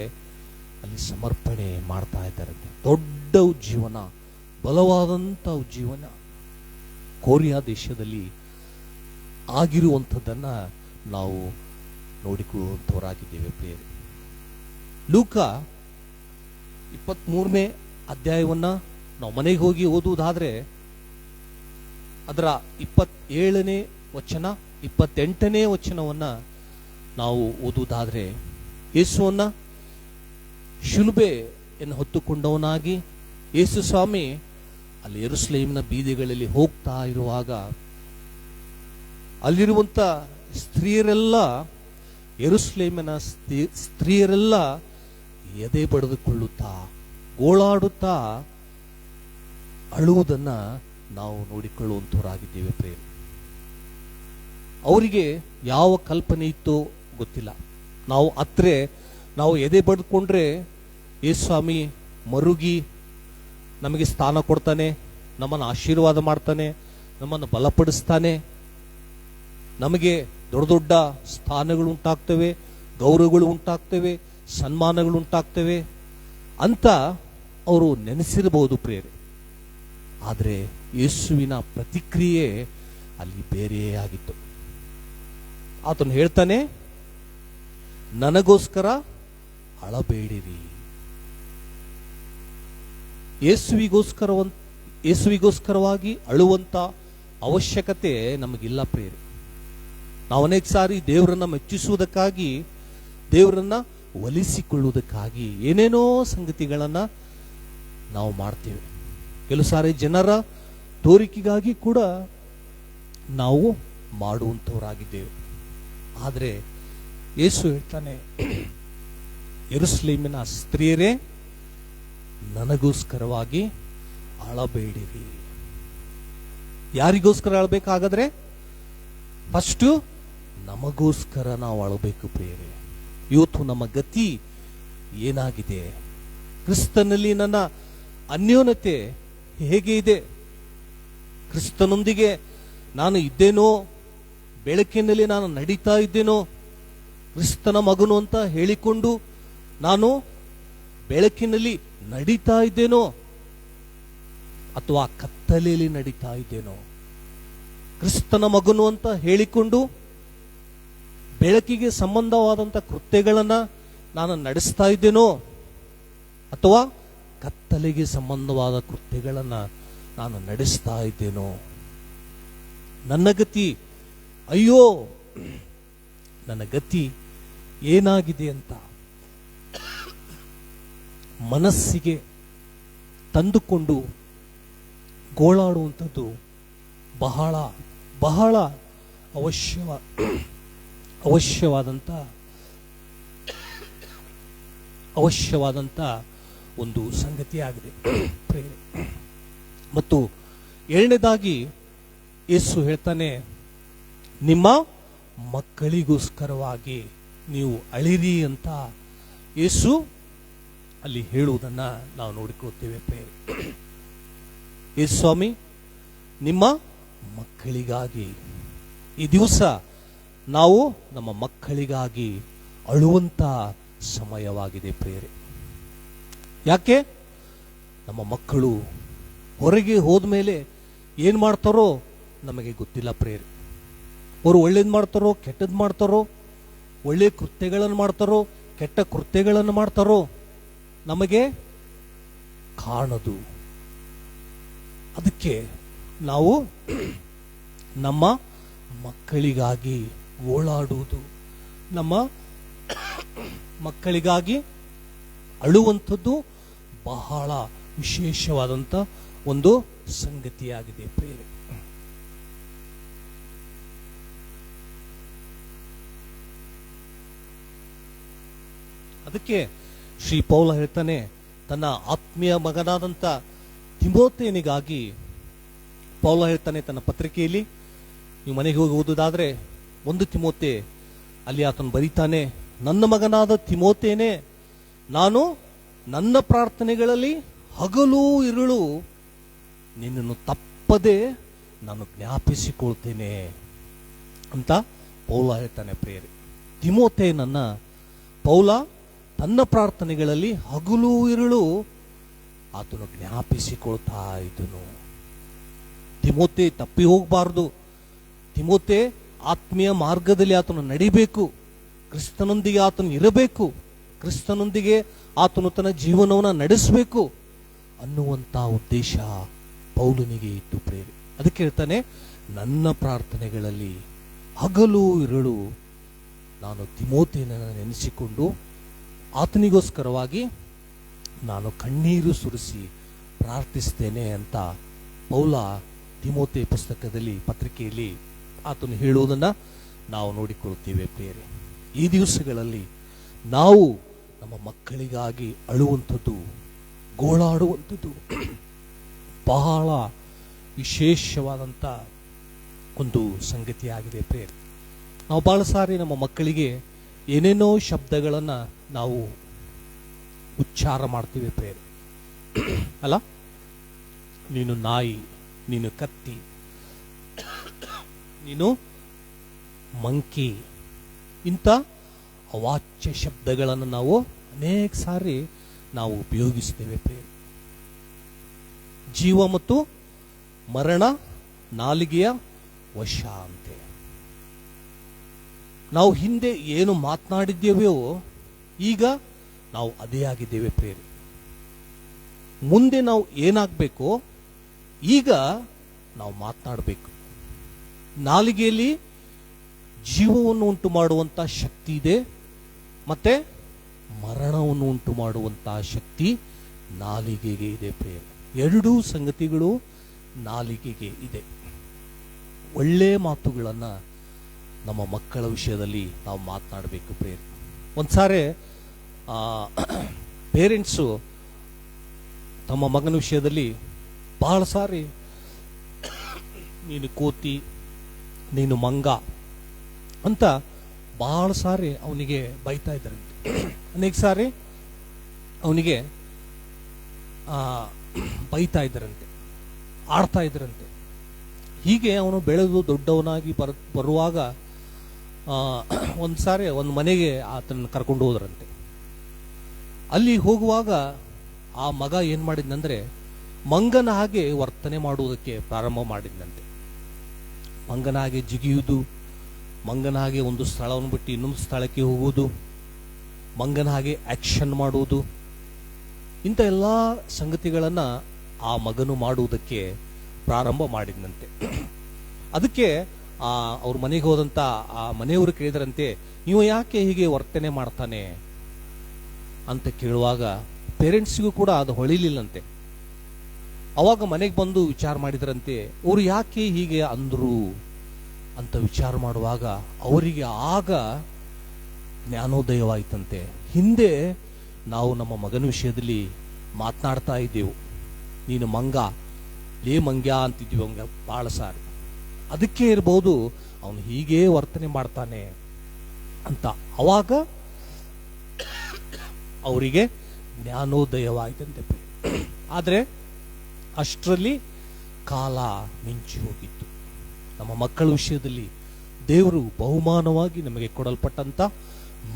ಅಲ್ಲಿ ಸಮರ್ಪಣೆ ಮಾಡ್ತಾ ಇದ್ದಾರೆ. ದೊಡ್ಡ ಉಜ್ಜೀವನ, ಬಲವಾದಂತ ಉಜ್ಜೀವನ ಕೊರಿಯಾ ದೇಶದಲ್ಲಿ ಆಗಿರುವಂಥದ್ದನ್ನ ನಾವು ನೋಡಿಕೊಳ್ಳುವಂಥವರಾಗಿದ್ದೇವೆ ಪ್ರಿಯರೇ. ಲೂಕ 23ನೇ ಅಧ್ಯಾಯವನ್ನ ನಾವು ಮನೆಗೆ ಹೋಗಿ ಓದುವುದಾದ್ರೆ ಅದರ 27ನೇ ವಚನ 28ನೇ ವಚನವನ್ನ ನಾವು ಓದುವುದಾದ್ರೆ, ಯೇಸುವನ್ನ ಶಿಲುಬೆಯನ್ನು ಹೊತ್ತುಕೊಂಡವನಾಗಿ ಯೇಸು ಸ್ವಾಮಿ ಅಲ್ಲಿ ಯೆರೂಸಲೇಮಿನ ಬೀದಿಗಳಲ್ಲಿ ಹೋಗ್ತಾ ಇರುವಾಗ ಅಲ್ಲಿರುವಂತ ಸ್ತ್ರೀಯರೆಲ್ಲ, ಯೆರೂಸಲೇಮಿನ ಸ್ತ್ರೀಯರೆಲ್ಲ ಎದೆ ಬಡಿದುಕೊಳ್ಳುತ್ತಾ, ಗೋಳಾಡುತ್ತಾ ಅಳುವುದನ್ನ ನಾವು ನೋಡಿಕೊಳ್ಳುವಂತವರಾಗಿದ್ದೇವೆ ಪ್ರೇಮ. ಅವರಿಗೆ ಯಾವ ಕಲ್ಪನೆ ಇತ್ತೋ ಗೊತ್ತಿಲ್ಲ. ನಾವು ಎದೆ ಬಡ್ಕೊಂಡ್ರೆ ಯೇಸು ಸ್ವಾಮಿ ಮರುಗಿ ನಮಗೆ ಸ್ಥಾನ ಕೊಡ್ತಾನೆ, ನಮ್ಮನ್ನು ಆಶೀರ್ವಾದ ಮಾಡ್ತಾನೆ, ನಮ್ಮನ್ನು ಬಲಪಡಿಸ್ತಾನೆ, ನಮಗೆ ದೊಡ್ಡ ದೊಡ್ಡ ಸ್ಥಾನಗಳು ಉಂಟಾಗ್ತವೆ, ಗೌರವಗಳು ಉಂಟಾಗ್ತವೆ, ಸನ್ಮಾನಗಳು ಉಂಟಾಗ್ತವೆ ಅಂತ ಅವರು ನೆನೆಸಿರಬಹುದು ಪ್ರಿಯರೇ. ಆದರೆ ಯೇಸುವಿನ ಪ್ರತಿಕ್ರಿಯೆ ಅಲ್ಲಿ ಬೇರೆಯೇ ಆಗಿತ್ತು. ಆತನು ಹೇಳ್ತಾನೆ, ನನಗೋಸ್ಕರ ಅಳಬೇಡಿರಿ. ಯೇಸುವಿಗೋಸ್ಕರವಾಗಿ ಅಳುವಂತ ಅವಶ್ಯಕತೆ ನಮಗಿಲ್ಲ ಪ್ರಿಯರೇ. ನಾವು ಅನೇಕ ಸಾರಿ ದೇವರನ್ನ ಮೆಚ್ಚಿಸುವುದಕ್ಕಾಗಿ, ದೇವರನ್ನ ಒಲಿಸಿಕೊಳ್ಳುವುದಕ್ಕಾಗಿ ಏನೇನೋ ಸಂಗತಿಗಳನ್ನ ನಾವು ಮಾಡ್ತೇವೆ. ಕೆಲವು ಸಾರಿ ಜನರ ತೋರಿಕೆಗಾಗಿ ಕೂಡ ನಾವು ಮಾಡುವಂಥವರಾಗಿದ್ದೇವೆ. ಆದರೆ ಯೇಸು ಹೇಳ್ತಾನೆ, ಯೆರೂಸಲೇಮಿನ ಸ್ತ್ರೀಯರೇ, ನನಗೋಸ್ಕರವಾಗಿ ಅಳಬೇಡಿರಿ. ಯಾರಿಗೋಸ್ಕರ ಅಳಬೇಕಾಗಾದ್ರೆ ಫಸ್ಟ್ ನಮಗೋಸ್ಕರ ನಾವು ಅಳಬೇಕು ಪ್ರಿಯರೇ. ಇವತ್ತು ನಮ್ಮ ಗತಿ ಏನಾಗಿದೆ? ಕ್ರಿಸ್ತನಲ್ಲಿ ನನ್ನ ಅನ್ಯೋನ್ಯತೆ ಹೇಗೆ ಇದೆ? ಕ್ರಿಸ್ತನೊಂದಿಗೆ ನಾನು ಇದ್ದೇನೋ? ಬೆಳಕಿನಲ್ಲಿ ನಾನು ನಡೀತಾ ಇದ್ದೇನೋ? ಕ್ರಿಸ್ತನ ಮಗನು ಅಂತ ಹೇಳಿಕೊಂಡು ನಾನು ಬೆಳಕಿನಲ್ಲಿ ನಡೀತಾ ಇದ್ದೇನೋ, ಅಥವಾ ಕತ್ತಲೆಯಲ್ಲಿ ನಡೀತಾ ಇದ್ದೇನೋ? ಕ್ರಿಸ್ತನ ಮಗನು ಅಂತ ಹೇಳಿಕೊಂಡು ಬೆಳಕಿಗೆ ಸಂಬಂಧವಾದಂತ ಕೃತ್ಯಗಳನ್ನ ನಾನು ನಡೆಸ್ತಾ ಇದ್ದೇನೋ, ಅಥವಾ ಕತ್ತಲೆಗೆ ಸಂಬಂಧವಾದ ಕೃತ್ಯಗಳನ್ನ ನಾನು ನಡೆಸ್ತಾ ಇದ್ದೇನೋ? ನನ್ನ ಗತಿ, ಅಯ್ಯೋ ನನ್ನ ಗತಿ ಏನಾಗಿದೆ ಅಂತ ಮನಸ್ಸಿಗೆ ತಂದುಕೊಂಡು ಗೋಳಾಡುವಂಥದ್ದು ಬಹಳ ಬಹಳ ಅವಶ್ಯವಾದಂತ ಒಂದು ಸಂಗತಿಯಾಗಿದೆ. ಮತ್ತು ಏಳನೇದಾಗಿ ಯೇಸು ಹೇಳ್ತಾನೆ, ನಿಮ್ಮ ಮಕ್ಕಳಿಗೋಸ್ಕರವಾಗಿ ನೀವು ಅಳಿರಿ ಅಂತ ಯೇಸು ಅಲ್ಲಿ ಹೇಳುವುದನ್ನ ನಾವು ನೋಡಿಕೊಳ್ಳುತ್ತೇವೆ ಪ್ರಿಯರೇ. ಯೇಸು ಸ್ವಾಮಿ ನಿಮ್ಮ ಮಕ್ಕಳಿಗಾಗಿ ಈ ದಿವಸ ನಾವು ನಮ್ಮ ಮಕ್ಕಳಿಗಾಗಿ ಅಳುವಂತ ಸಮಯವಾಗಿದೆ ಪ್ರಿಯರೇ. ಯಾಕೆ? ನಮ್ಮ ಮಕ್ಕಳು ಹೊರಗೆ ಹೋದ್ಮೇಲೆ ಏನ್ ಮಾಡ್ತಾರೋ ನಮಗೆ ಗೊತ್ತಿಲ್ಲ ಪ್ರಿಯರೇ. ಅವರು ಒಳ್ಳೇದು ಮಾಡ್ತಾರೋ ಕೆಟ್ಟದ್ದು ಮಾಡ್ತಾರೋ, ಒಳ್ಳೆ ಕೃತ್ಯಗಳನ್ನು ಮಾಡ್ತಾರೋ ಕೆಟ್ಟ ಕೃತ್ಯಗಳನ್ನು ಮಾಡ್ತಾರೋ ನಮಗೆ ಕಾಣದು. ಅದಕ್ಕೆ ನಾವು ನಮ್ಮ ಮಕ್ಕಳಿಗಾಗಿ ಗೋಳಾಡುವುದು, ನಮ್ಮ ಮಕ್ಕಳಿಗಾಗಿ ಅಳುವಂಥದ್ದು ಬಹಳ ವಿಶೇಷವಾದಂಥ ಒಂದು ಸಂಗತಿಯಾಗಿದೆ ಪ್ರಿಯರೇ. ಅದಕ್ಕೆ ಶ್ರೀ ಪೌಲ ಹೇಳ್ತಾನೆ, ತನ್ನ ಆತ್ಮೀಯ ಮಗನಾದಂಥ ತಿಮೋಥೆಯನಿಗಾಗಿ ಪೌಲ ಹೇಳ್ತಾನೆ ತನ್ನ ಪತ್ರಿಕೆಯಲ್ಲಿ. ನೀವು ಮನೆಗೆ ಹೋಗಿ ಓದುವುದಾದ್ರೆ 1 ತಿಮೋಥೆ ಅಲ್ಲಿ ಆತನು ಬರೀತಾನೆ, ನನ್ನ ಮಗನಾದ ತಿಮೋಥೆಯನೇ, ನಾನು ನನ್ನ ಪ್ರಾರ್ಥನೆಗಳಲ್ಲಿ ಹಗಲು ಇರುಳು ನಿನ್ನನ್ನು ತಪ್ಪದೆ ನಾನು ಜ್ಞಾಪಿಸಿಕೊಳ್ತೇನೆ ಅಂತ ಪೌಲ ಹೇಳ್ತಾನೆ ಪ್ರಿಯರೇ. ತಿಮೋಥೆ ನನ್ನ ಪೌಲ ತನ್ನ ಪ್ರಾರ್ಥನೆಗಳಲ್ಲಿ ಹಗಲು ಇರುಳು ಆತನು ಜ್ಞಾಪಿಸಿಕೊಳ್ತಾ ಇದ್ದನು. ತಿಮೋಥೆ ತಪ್ಪಿ ಹೋಗಬಾರದು. ತಿಮೋಥೆ ಆತ್ಮೀಯ ಮಾರ್ಗದಲ್ಲಿ ಆತನು ನಡಿಬೇಕು, ಕ್ರಿಸ್ತನೊಂದಿಗೆ ಆತನು ಇರಬೇಕು, ಕ್ರಿಸ್ತನೊಂದಿಗೆ ಆತನು ತನ್ನ ಜೀವನವನ್ನು ನಡೆಸಬೇಕು ಅನ್ನುವಂತ ಉದ್ದೇಶ ಪೌಲನಿಗೆ ಇತ್ತು ಪ್ರೇರೆ. ಅದಕ್ಕೆ ಹೇಳ್ತಾನೆ, ನನ್ನ ಪ್ರಾರ್ಥನೆಗಳಲ್ಲಿ ಹಗಲು ಇರುಳು ನಾನು ತಿಮೋಥೆಯನ್ನು ನೆನೆಸಿಕೊಂಡು ಆತನಿಗೋಸ್ಕರವಾಗಿ ನಾನು ಕಣ್ಣೀರು ಸುರಿಸಿ ಪ್ರಾರ್ಥಿಸ್ತೇನೆ ಅಂತ ಪೌಲ ತಿಮೋಥೆ ಪುಸ್ತಕದಲ್ಲಿ ಪತ್ರಿಕೆಯಲ್ಲಿ ಆತನು ಹೇಳುವುದನ್ನ ನಾವು ನೋಡಿಕೊಳ್ಳುತ್ತೇವೆ ಪ್ರಿಯರೇ. ಈ ದಿವಸಗಳಲ್ಲಿ ನಾವು ನಮ್ಮ ಮಕ್ಕಳಿಗಾಗಿ ಅಳುವಂಥದ್ದು, ಗೋಳಾಡುವಂಥದ್ದು ಬಹಳ ವಿಶೇಷವಾದಂಥ ಒಂದು ಸಂಗತಿಯಾಗಿದೆ ಪ್ರಿಯರೇ. ನಾವು ಬಹಳ ಸಾರಿ ನಮ್ಮ ಮಕ್ಕಳಿಗೆ ಏನೇನೋ ಶಬ್ದಗಳನ್ನು ನಾವು ಉಚ್ಚಾರ ಮಾಡ್ತೀವಿ ಪ್ರಿಯರೇ, ಅಲ್ಲ? ನೀನು ನಾಯಿ, ನೀನು ಕತ್ತಿ, ನೀನು ಮಂಕಿ, ಇಂಥ ಅವಾಚ್ಯ ಶಬ್ದಗಳನ್ನು ನಾವು ಅನೇಕ ಸಾರಿ ನಾವು ಉಪಯೋಗಿಸ್ತೇವೆ ಪ್ರಿಯರೇ. ಜೀವ ಮತ್ತು ಮರಣ ನಾಲಿಗೆಯ ವಶ ಅಂತೆ. ನಾವು ಹಿಂದೆ ಏನು ಮಾತನಾಡಿದ್ದೇವೆಯೋ ಈಗ ನಾವು ಅದೇ ಆಗಿದ್ದೇವೆ ಪ್ರಿಯರೇ. ಮುಂದೆ ನಾವು ಏನಾಗಬೇಕೋ ಈಗ ನಾವು ಮಾತನಾಡಬೇಕು. ನಾಲಿಗೆಯಲ್ಲಿ ಜೀವವನ್ನು ಉಂಟು ಮಾಡುವಂತ ಶಕ್ತಿ ಇದೆ, ಮತ್ತೆ ಮರಣವನ್ನು ಉಂಟು ಮಾಡುವಂತಹ ಶಕ್ತಿ ನಾಲಿಗೆಗೆ ಇದೆ ಪ್ರಿಯರೇ. ಎರಡೂ ಸಂಗತಿಗಳು ನಾಲಿಗೆಗೆ ಇದೆ. ಒಳ್ಳೆಯ ಮಾತುಗಳನ್ನು ನಮ್ಮ ಮಕ್ಕಳ ವಿಷಯದಲ್ಲಿ ನಾವು ಮಾತನಾಡಬೇಕು ಪ್ರಿಯರೇ. ಒಂದ್ಸಾರಿ ಪೇರೆಂಟ್ಸು ತಮ್ಮ ಮಗನ ವಿಷಯದಲ್ಲಿ ಬಹಳ ಸಾರಿ ನೀನು ಕೋತಿ, ನೀನು ಮಂಗ ಅಂತ ಬಹಳ ಸಾರಿ ಅವನಿಗೆ ಬೈತಾ ಇದ್ದಾರಂತೆ. ಅನೇಕ ಸಾರಿ ಅವನಿಗೆ ಬೈತಾ ಇದ್ದರಂತೆ, ಆಡ್ತಾ ಇದ್ದರಂತೆ. ಹೀಗೆ ಅವನು ಬೆಳೆದು ದೊಡ್ಡವನಾಗಿ ಬರುವಾಗ ಒಂದು ಸಾರಿ ಒಂದು ಮನೆಗೆ ಆತನ ಕರ್ಕೊಂಡು ಹೋದ್ರಂತೆ. ಅಲ್ಲಿ ಹೋಗುವಾಗ ಆ ಮಗ ಏನ್ ಮಾಡಿದ್ನಂದ್ರೆ ಮಂಗನ ಹಾಗೆ ವರ್ತನೆ ಮಾಡುವುದಕ್ಕೆ ಪ್ರಾರಂಭ ಮಾಡಿದ್ನಂತೆ. ಮಂಗನ ಹಾಗೆ ಜಿಗಿಯುವುದು, ಮಂಗನ ಹಾಗೆ ಒಂದು ಸ್ಥಳವನ್ನು ಬಿಟ್ಟು ಇನ್ನೊಂದು ಸ್ಥಳಕ್ಕೆ ಹೋಗುವುದು, ಮಂಗನ ಹಾಗೆ ಆಕ್ಷನ್ ಮಾಡುವುದು, ಇಂಥ ಎಲ್ಲ ಸಂಗತಿಗಳನ್ನ ಆ ಮಗನು ಮಾಡುವುದಕ್ಕೆ ಪ್ರಾರಂಭ ಮಾಡಿದ್ನಂತೆ. ಅದಕ್ಕೆ ಅವ್ರ ಮನೆಗೆ ಹೋದಂತ ಆ ಮನೆಯವರು ಕೇಳಿದ್ರಂತೆ, ನೀವು ಯಾಕೆ ಹೀಗೆ ವರ್ತನೆ ಮಾಡ್ತಾನೆ ಅಂತ ಕೇಳುವಾಗ ಪೇರೆಂಟ್ಸ್ಗೂ ಕೂಡ ಅದು ಹೊಳಿಲಿಲ್ಲಂತೆ. ಅವಾಗ ಮನೆಗೆ ಬಂದು ವಿಚಾರ ಮಾಡಿದ್ರಂತೆ, ಅವ್ರು ಯಾಕೆ ಹೀಗೆ ಅಂದ್ರು ಅಂತ ವಿಚಾರ ಮಾಡುವಾಗ ಅವರಿಗೆ ಆಗ ಜ್ಞಾನೋದಯವಾಯಿತಂತೆ. ಹಿಂದೆ ನಾವು ನಮ್ಮ ಮಗನ ವಿಷಯದಲ್ಲಿ ಮಾತನಾಡ್ತಾ ಇದ್ದೆವು, ನೀನು ಮಂಗ, ಲೇ ಮಂಗ್ಯ ಅಂತಿದ್ವಿ ಅವಂಗ ಬಹಳ ಸಾರಿ. ಅದಕ್ಕೆ ಇರಬಹುದು ಅವನು ಹೀಗೇ ವರ್ತನೆ ಮಾಡ್ತಾನೆ ಅಂತ. ಅವಾಗ ಅವರಿಗೆ ಜ್ಞಾನೋದಯವಾಯಿತಂತೆ. ಆದರೆ ಅಷ್ಟರಲ್ಲಿ ಕಾಲ ಮಿಂಚಿ ಹೋಗಿತ್ತು. ನಮ್ಮ ಮಕ್ಕಳ ವಿಷಯದಲ್ಲಿ ದೇವರು ಬಹುಮಾನವಾಗಿ ನಮಗೆ ಕೊಡಲ್ಪಟ್ಟಂತ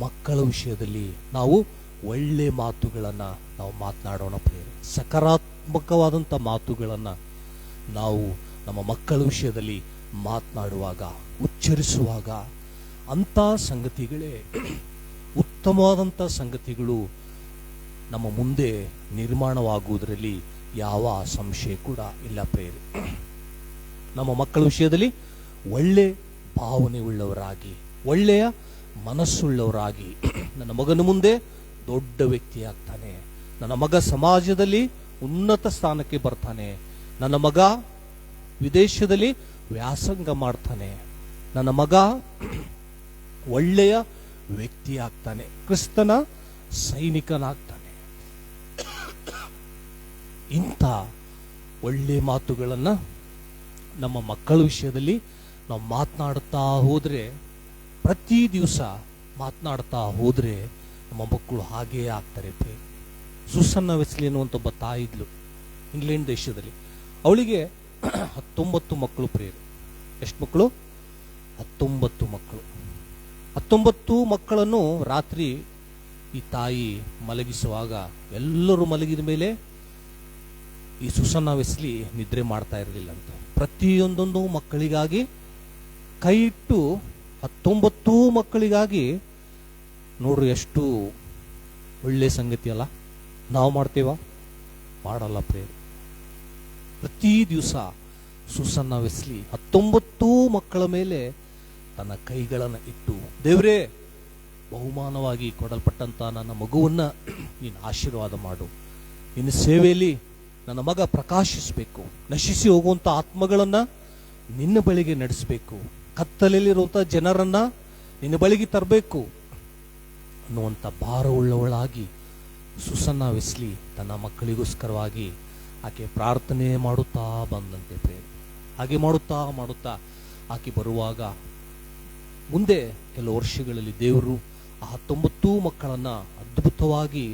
ಮಕ್ಕಳ ವಿಷಯದಲ್ಲಿ ನಾವು ಒಳ್ಳೆ ಮಾತುಗಳನ್ನ ನಾವು ಮಾತನಾಡೋಣ ಪ್ರಿಯರೇ. ಸಕಾರಾತ್ಮಕವಾದಂಥ ಮಾತುಗಳನ್ನ ನಾವು ನಮ್ಮ ಮಕ್ಕಳ ವಿಷಯದಲ್ಲಿ ಮಾತನಾಡುವಾಗ, ಉಚ್ಚರಿಸುವಾಗ ಅಂಥ ಸಂಗತಿಗಳೇ ಉತ್ತಮವಾದಂಥ ಸಂಗತಿಗಳು ನಮ್ಮ ಮುಂದೆ ನಿರ್ಮಾಣವಾಗುವುದರಲ್ಲಿ ಯಾವ ಸಂಶಯ ಕೂಡ ಇಲ್ಲ ಪ್ರಿಯರೇ. ನಮ್ಮ ಮಕ್ಕಳ ವಿಷಯದಲ್ಲಿ ಒಳ್ಳೆ ಭಾವನೆ ಉಳ್ಳವರಾಗಿ, ಒಳ್ಳೆಯ ಮನಸ್ಸುಳ್ಳವರಾಗಿ, ನನ್ನ ಮಗನ ಮುಂದೆ ದೊಡ್ಡ ವ್ಯಕ್ತಿ ಆಗ್ತಾನೆ, ನನ್ನ ಮಗ ಸಮಾಜದಲ್ಲಿ ಉನ್ನತ ಸ್ಥಾನಕ್ಕೆ ಬರ್ತಾನೆ, ನನ್ನ ಮಗ ವಿದೇಶದಲ್ಲಿ ವ್ಯಾಸಂಗ ಮಾಡ್ತಾನೆ, ನನ್ನ ಮಗ ಒಳ್ಳೆಯ ವ್ಯಕ್ತಿ ಆಗ್ತಾನೆ, ಕ್ರಿಸ್ತನ ಸೈನಿಕನಾಗ್ತಾನೆ. ಇಂಥ ಒಳ್ಳೆ ಮಾತುಗಳನ್ನ ನಮ್ಮ ಮಕ್ಕಳ ವಿಷಯದಲ್ಲಿ ನಾವು ಮಾತನಾಡುತ್ತಾ ಹೋದ್ರೆ, ಪ್ರತಿ ದಿವಸ ಮಾತನಾಡ್ತಾ ಹೋದ್ರೆ ನಮ್ಮ ಮಕ್ಕಳು ಹಾಗೇ ಆಗ್ತಾರೆ. ಸುಸನ್ನ ವೆಸ್ಲಿ ಅನ್ನುವಂಥ ಒಬ್ಬ ತಾಯಿ ಇದ್ಲು ಇಂಗ್ಲೆಂಡ್ ದೇಶದಲ್ಲಿ. ಅವಳಿಗೆ 19 ಮಕ್ಕಳು ಪ್ರಿಯರು. ಎಷ್ಟು ಮಕ್ಕಳು? 19 ಮಕ್ಕಳು. 19 ಮಕ್ಕಳನ್ನು ರಾತ್ರಿ ಈ ತಾಯಿ ಮಲಗಿಸುವಾಗ ಎಲ್ಲರೂ ಮಲಗಿದ ಮೇಲೆ ಈ ಸುಸನ್ನ ವೆಸ್ಲಿ ನಿದ್ರೆ ಮಾಡ್ತಾ ಇರಲಿಲ್ಲಂತೆ. ಪ್ರತಿಯೊಂದೊಂದು ಮಕ್ಕಳಿಗಾಗಿ ಕೈ ಇಟ್ಟು 19 ಮಕ್ಕಳಿಗಾಗಿ, ನೋಡ್ರಿ ಎಷ್ಟು ಒಳ್ಳೆ ಸಂಗತಿ ಅಲ್ಲ. ನಾವು ಮಾಡ್ತೇವ? ಮಾಡಲ್ಲ ಪ್ರೇರೆ. ಪ್ರತಿ ದಿವಸ ಸುಸನ್ನ ವೆಸ್ಲಿ 19 ಮಕ್ಕಳ ಮೇಲೆ ತನ್ನ ಕೈಗಳನ್ನು ಇಟ್ಟು, ದೇವರೇ ಬಹುಮಾನವಾಗಿ ಕೊಡಲ್ಪಟ್ಟಂತ ನನ್ನ ಮಗುವನ್ನ ನೀನು ಆಶೀರ್ವಾದ ಮಾಡು, ನಿನ್ನ ಸೇವೆಯಲ್ಲಿ ನನ್ನ ಮಗ ಪ್ರಕಾಶಿಸಬೇಕು, ನಶಿಸಿ ಹೋಗುವಂತ ಆತ್ಮಗಳನ್ನ ನಿನ್ನ ಬಳಿಗೆ ನಡೆಸಬೇಕು, ಕತ್ತಲೆಯಲ್ಲಿರುವಂತ ಜನರನ್ನ ನಿನ್ನ ಬಳಿಗೆ ತರಬೇಕು ಅನ್ನುವಂಥ ಭಾರವುಳ್ಳವಳಾಗಿ ಸುಸನ್ನ ವೆಸ್ಲಿ ತನ್ನ ಮಕ್ಕಳಿಗೋಸ್ಕರವಾಗಿ ಆಕೆ ಪ್ರಾರ್ಥನೆ ಮಾಡುತ್ತಾ ಬಂದಂತೆ ಪ್ರೇಮ. ಹಾಗೆ ಮಾಡುತ್ತಾ ಮಾಡುತ್ತಾ ಆಕೆ ಬರುವಾಗ ಮುಂದೆ ಕೆಲವು ವರ್ಷಗಳಲ್ಲಿ ದೇವರು ಆ 19 ಮಕ್ಕಳನ್ನ ಅದ್ಭುತವಾಗಿ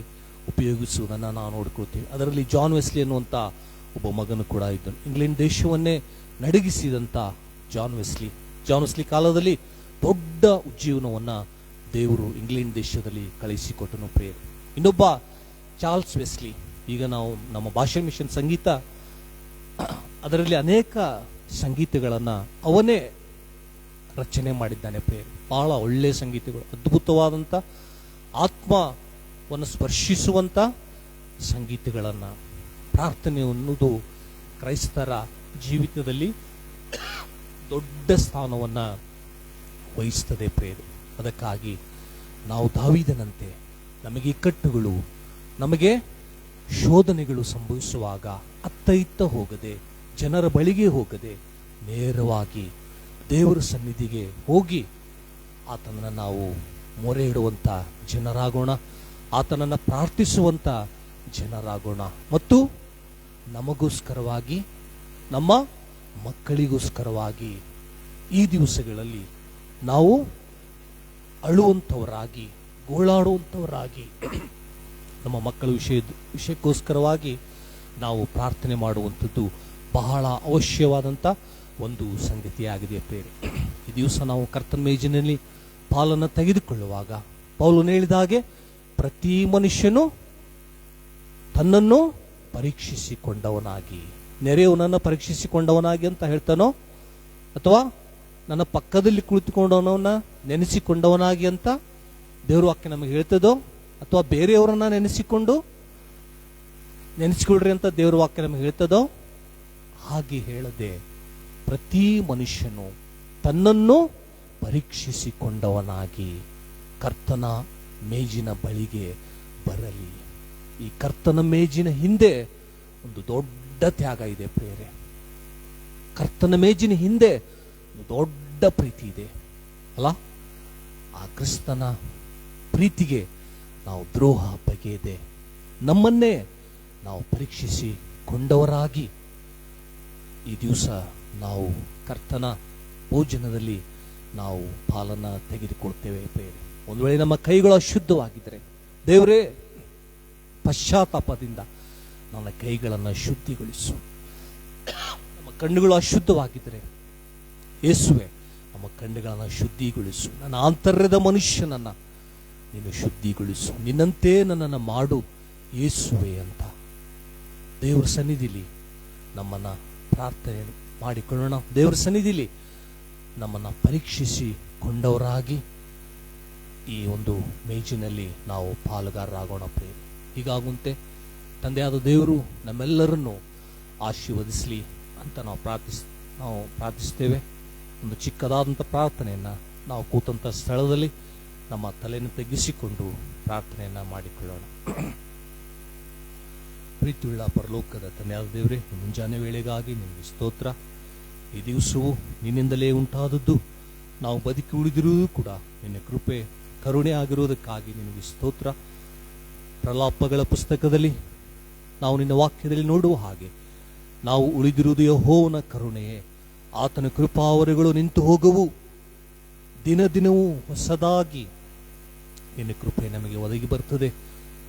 ಉಪಯೋಗಿಸುವುದನ್ನು ನಾವು ನೋಡ್ಕೊಳ್ತೀವಿ. ಅದರಲ್ಲಿ ಜಾನ್ ವೆಸ್ಲಿ ಅನ್ನುವಂಥ ಒಬ್ಬ ಮಗನು ಕೂಡ ಇದ್ದನು. ಇಂಗ್ಲೆಂಡ್ ದೇಶವನ್ನೇ ನಡಗಿಸಿದಂಥ ಜಾನ್ ವೆಸ್ಲಿ ಕಾಲದಲ್ಲಿ ದೊಡ್ಡ ಉಜ್ಜೀವನವನ್ನ ದೇವರು ಇಂಗ್ಲೆಂಡ್ ದೇಶದಲ್ಲಿ ಕಳಿಸಿಕೊಟ್ಟನು ಪ್ರೇರೆ. ಇನ್ನೊಬ್ಬ ಚಾರ್ಲ್ಸ್ ವೆಸ್ಲಿ, ಈಗ ನಾವು ನಮ್ಮ ಭಾಷೆ ಮಿಷನ್ ಸಂಗೀತ, ಅದರಲ್ಲಿ ಅನೇಕ ಸಂಗೀತಗಳನ್ನ ಅವನೇ ರಚನೆ ಮಾಡಿದ್ದಾನೆ ಪ್ರೇರೆ. ಬಹಳ ಒಳ್ಳೆಯ ಸಂಗೀತಗಳು, ಅದ್ಭುತವಾದಂಥ ಆತ್ಮವನ್ನು ಸ್ಪರ್ಶಿಸುವಂಥ ಸಂಗೀತಗಳನ್ನ. ಪ್ರಾರ್ಥನೆ ಅನ್ನೋದು ಕ್ರೈಸ್ತರ ಜೀವಿತದಲ್ಲಿ ದೊಡ್ಡ ಸ್ಥಾನವನ್ನ ವಹಿಸ್ತದೆ ಪ್ರೇರೆ. ಅದಕ್ಕಾಗಿ ನಾವು ದಾವೀದನಂತೆ ನಮಗೆ ಇಕ್ಕಟ್ಟುಗಳು, ನಮಗೆ ಶೋಧನೆಗಳು ಸಂಭವಿಸುವಾಗ ಅತ್ತ ಇತ್ತ ಹೋಗದೆ, ಜನರ ಬಳಿಗೆ ಹೋಗದೆ, ನೇರವಾಗಿ ದೇವರ ಸನ್ನಿಧಿಗೆ ಹೋಗಿ ಆತನನ್ನು ನಾವು ಮೊರೆ ಇಡುವಂಥ ಜನರಾಗೋಣ, ಆತನನ್ನು ಪ್ರಾರ್ಥಿಸುವಂಥ ಜನರಾಗೋಣ. ಮತ್ತು ನಮಗೋಸ್ಕರವಾಗಿ, ನಮ್ಮ ಮಕ್ಕಳಿಗೋಸ್ಕರವಾಗಿ ಈ ದಿವಸಗಳಲ್ಲಿ ನಾವು ಅಳುವಂಥವರಾಗಿ, ಗೋಳಾಡುವಂಥವರಾಗಿ, ನಮ್ಮ ಮಕ್ಕಳ ವಿಷಯಕ್ಕೋಸ್ಕರವಾಗಿ ನಾವು ಪ್ರಾರ್ಥನೆ ಮಾಡುವಂಥದ್ದು ಬಹಳ ಅವಶ್ಯವಾದಂಥ ಒಂದು ಸಂಗತಿಯಾಗಿದೆ ಪ್ರೇರೆ. ಈ ದಿವಸ ನಾವು ಕರ್ತನ ಮೇಜಿನಲ್ಲಿ ಪಾಲನ್ನು ತೆಗೆದುಕೊಳ್ಳುವಾಗ ಪೌಲನು ಹೇಳಿದ ಹಾಗೆ ಪ್ರತಿ ಮನುಷ್ಯನು ತನ್ನನ್ನು ಪರೀಕ್ಷಿಸಿಕೊಂಡವನಾಗಿ, ನೆರೆಯವನನ್ನು ಪರೀಕ್ಷಿಸಿಕೊಂಡವನಾಗಿ ಅಂತ ಹೇಳ್ತಾನೋ, ಅಥವಾ ನನ್ನ ಪಕ್ಕದಲ್ಲಿ ಕುಳಿತುಕೊಂಡವನವನ್ನ ನೆನೆಸಿಕೊಂಡವನಾಗಿ ಅಂತ ದೇವರು ವಾಕ್ಯ ನಮಗೆ ಹೇಳ್ತದೋ, ಅಥವಾ ಬೇರೆಯವರನ್ನ ನೆನೆಸಿಕೊಳ್ರಿ ಅಂತ ದೇವ್ರ ವಾಕ್ಯ ನಮಗೆ ಹೇಳ್ತದೋ, ಹಾಗೆ ಹೇಳದೆ ಪ್ರತಿ ಮನುಷ್ಯನು ತನ್ನನ್ನು ಪರೀಕ್ಷಿಸಿಕೊಂಡವನಾಗಿ ಕರ್ತನ ಮೇಜಿನ ಬಳಿಗೆ ಬರಲಿ. ಈ ಕರ್ತನ ಮೇಜಿನ ಹಿಂದೆ ಒಂದು ದೊಡ್ಡ ತ್ಯಾಗ ಇದೆ ಪ್ರೇರೆ. ಕರ್ತನ ಮೇಜಿನ ಹಿಂದೆ ಒಂದು ದೊಡ್ಡ ಪ್ರೀತಿ ಇದೆ ಅಲ್ಲ. ಆ ಕ್ರಿಸ್ತನ ಪ್ರೀತಿಗೆ ನಾವು ದ್ರೋಹ ಬಗೆಯದೆ, ನಮ್ಮನ್ನೇ ನಾವು ಪರೀಕ್ಷಿಸಿಕೊಂಡವರಾಗಿ ಈ ದಿವಸ ನಾವು ಕರ್ತನ ಭೋಜನದಲ್ಲಿ ನಾವು ಪಾಲನ್ನು ತೆಗೆದುಕೊಳ್ತೇವೆ. ಬೇರೆ ಒಂದು ವೇಳೆ ನಮ್ಮ ಕೈಗಳು ಅಶುದ್ಧವಾಗಿದ್ದರೆ, ದೇವರೇ ಪಶ್ಚಾತ್ತಾಪದಿಂದ ನನ್ನ ಕೈಗಳನ್ನು ಶುದ್ಧಿಗೊಳಿಸು. ನಮ್ಮ ಕಣ್ಣುಗಳು ಅಶುದ್ಧವಾಗಿದ್ದರೆ, ಯೇಸುವೆ ನಮ್ಮ ಕಣ್ಣುಗಳನ್ನು ಶುದ್ಧಿಗೊಳಿಸು. ನನ್ನ ಆಂತರ್ಯದ ಮನುಷ್ಯನನ್ನು ನೀನು ಶುದ್ಧಿಗೊಳಿಸು. ನಿನ್ನಂತೆ ನನ್ನನ್ನು ಮಾಡು ಯೇಸುವೆ ಅಂತ ದೇವರ ಸನ್ನಿಧಿಲಿ ನಮ್ಮನ್ನು ಪ್ರಾರ್ಥನೆ ಮಾಡಿಕೊಳ್ಳೋಣ. ದೇವರ ಸನ್ನಿಧಿಲಿ ನಮ್ಮನ್ನು ಪರೀಕ್ಷಿಸಿಕೊಂಡವರಾಗಿ ಈ ಒಂದು ಮೇಜಿನಲ್ಲಿ ನಾವು ಪಾಲುಗಾರರಾಗೋಣ ಪ್ರೇಮ. ಹೀಗಾಗುವಂತೆ ತಂದೆಯಾದ ದೇವರು ನಮ್ಮೆಲ್ಲರನ್ನು ಆಶೀರ್ವದಿಸಲಿ ಅಂತ ನಾವು ಪ್ರಾರ್ಥಿಸ್ತೇವೆ. ಒಂದು ಚಿಕ್ಕದಾದಂಥ ಪ್ರಾರ್ಥನೆಯನ್ನು ನಾವು ಕೂತಂಥ ಸ್ಥಳದಲ್ಲಿ ನಮ್ಮ ತಲೆಯನ್ನು ತಗ್ಗಿಸಿಕೊಂಡು ಪ್ರಾರ್ಥನೆಯನ್ನು ಮಾಡಿಕೊಳ್ಳೋಣ. ಪ್ರೀತಿಯುಳ್ಳ ಪರಲೋಕದ ತಂದೆಯಾದ ದೇವರೇ, ಮುಂಜಾನೆ ವೇಳೆಗಾಗಿ ನಿಮಗೆ ಸ್ತೋತ್ರ. ಈ ದಿವಸವು ನಿನ್ನಿಂದಲೇ ಉಂಟಾದದ್ದು, ನಾವು ಬದುಕಿ ಉಳಿದಿರುವುದು ಕೂಡ ನಿನ್ನ ಕೃಪೆ ಕರುಣೆ ಆಗಿರುವುದಕ್ಕಾಗಿ ನಿನಗೆ ಸ್ತೋತ್ರ. ಪ್ರಲಾಪಗಳ ಪುಸ್ತಕದಲ್ಲಿ ನಾವು ನಿನ್ನ ವಾಕ್ಯದಲ್ಲಿ ನೋಡುವ ಹಾಗೆ ನಾವು ಉಳಿದಿರುವುದು ಯೆಹೋವನ ಕರುಣೆಯೇ. ಆತನ ಕೃಪಾವರಗಳು ನಿಂತು ಹೋಗವು, ದಿನ ದಿನವೂ ಹೊಸದಾಗಿ ನಿನ್ನ ಕೃಪೆ ನಮಗೆ ಒದಗಿ ಬರ್ತದೆ.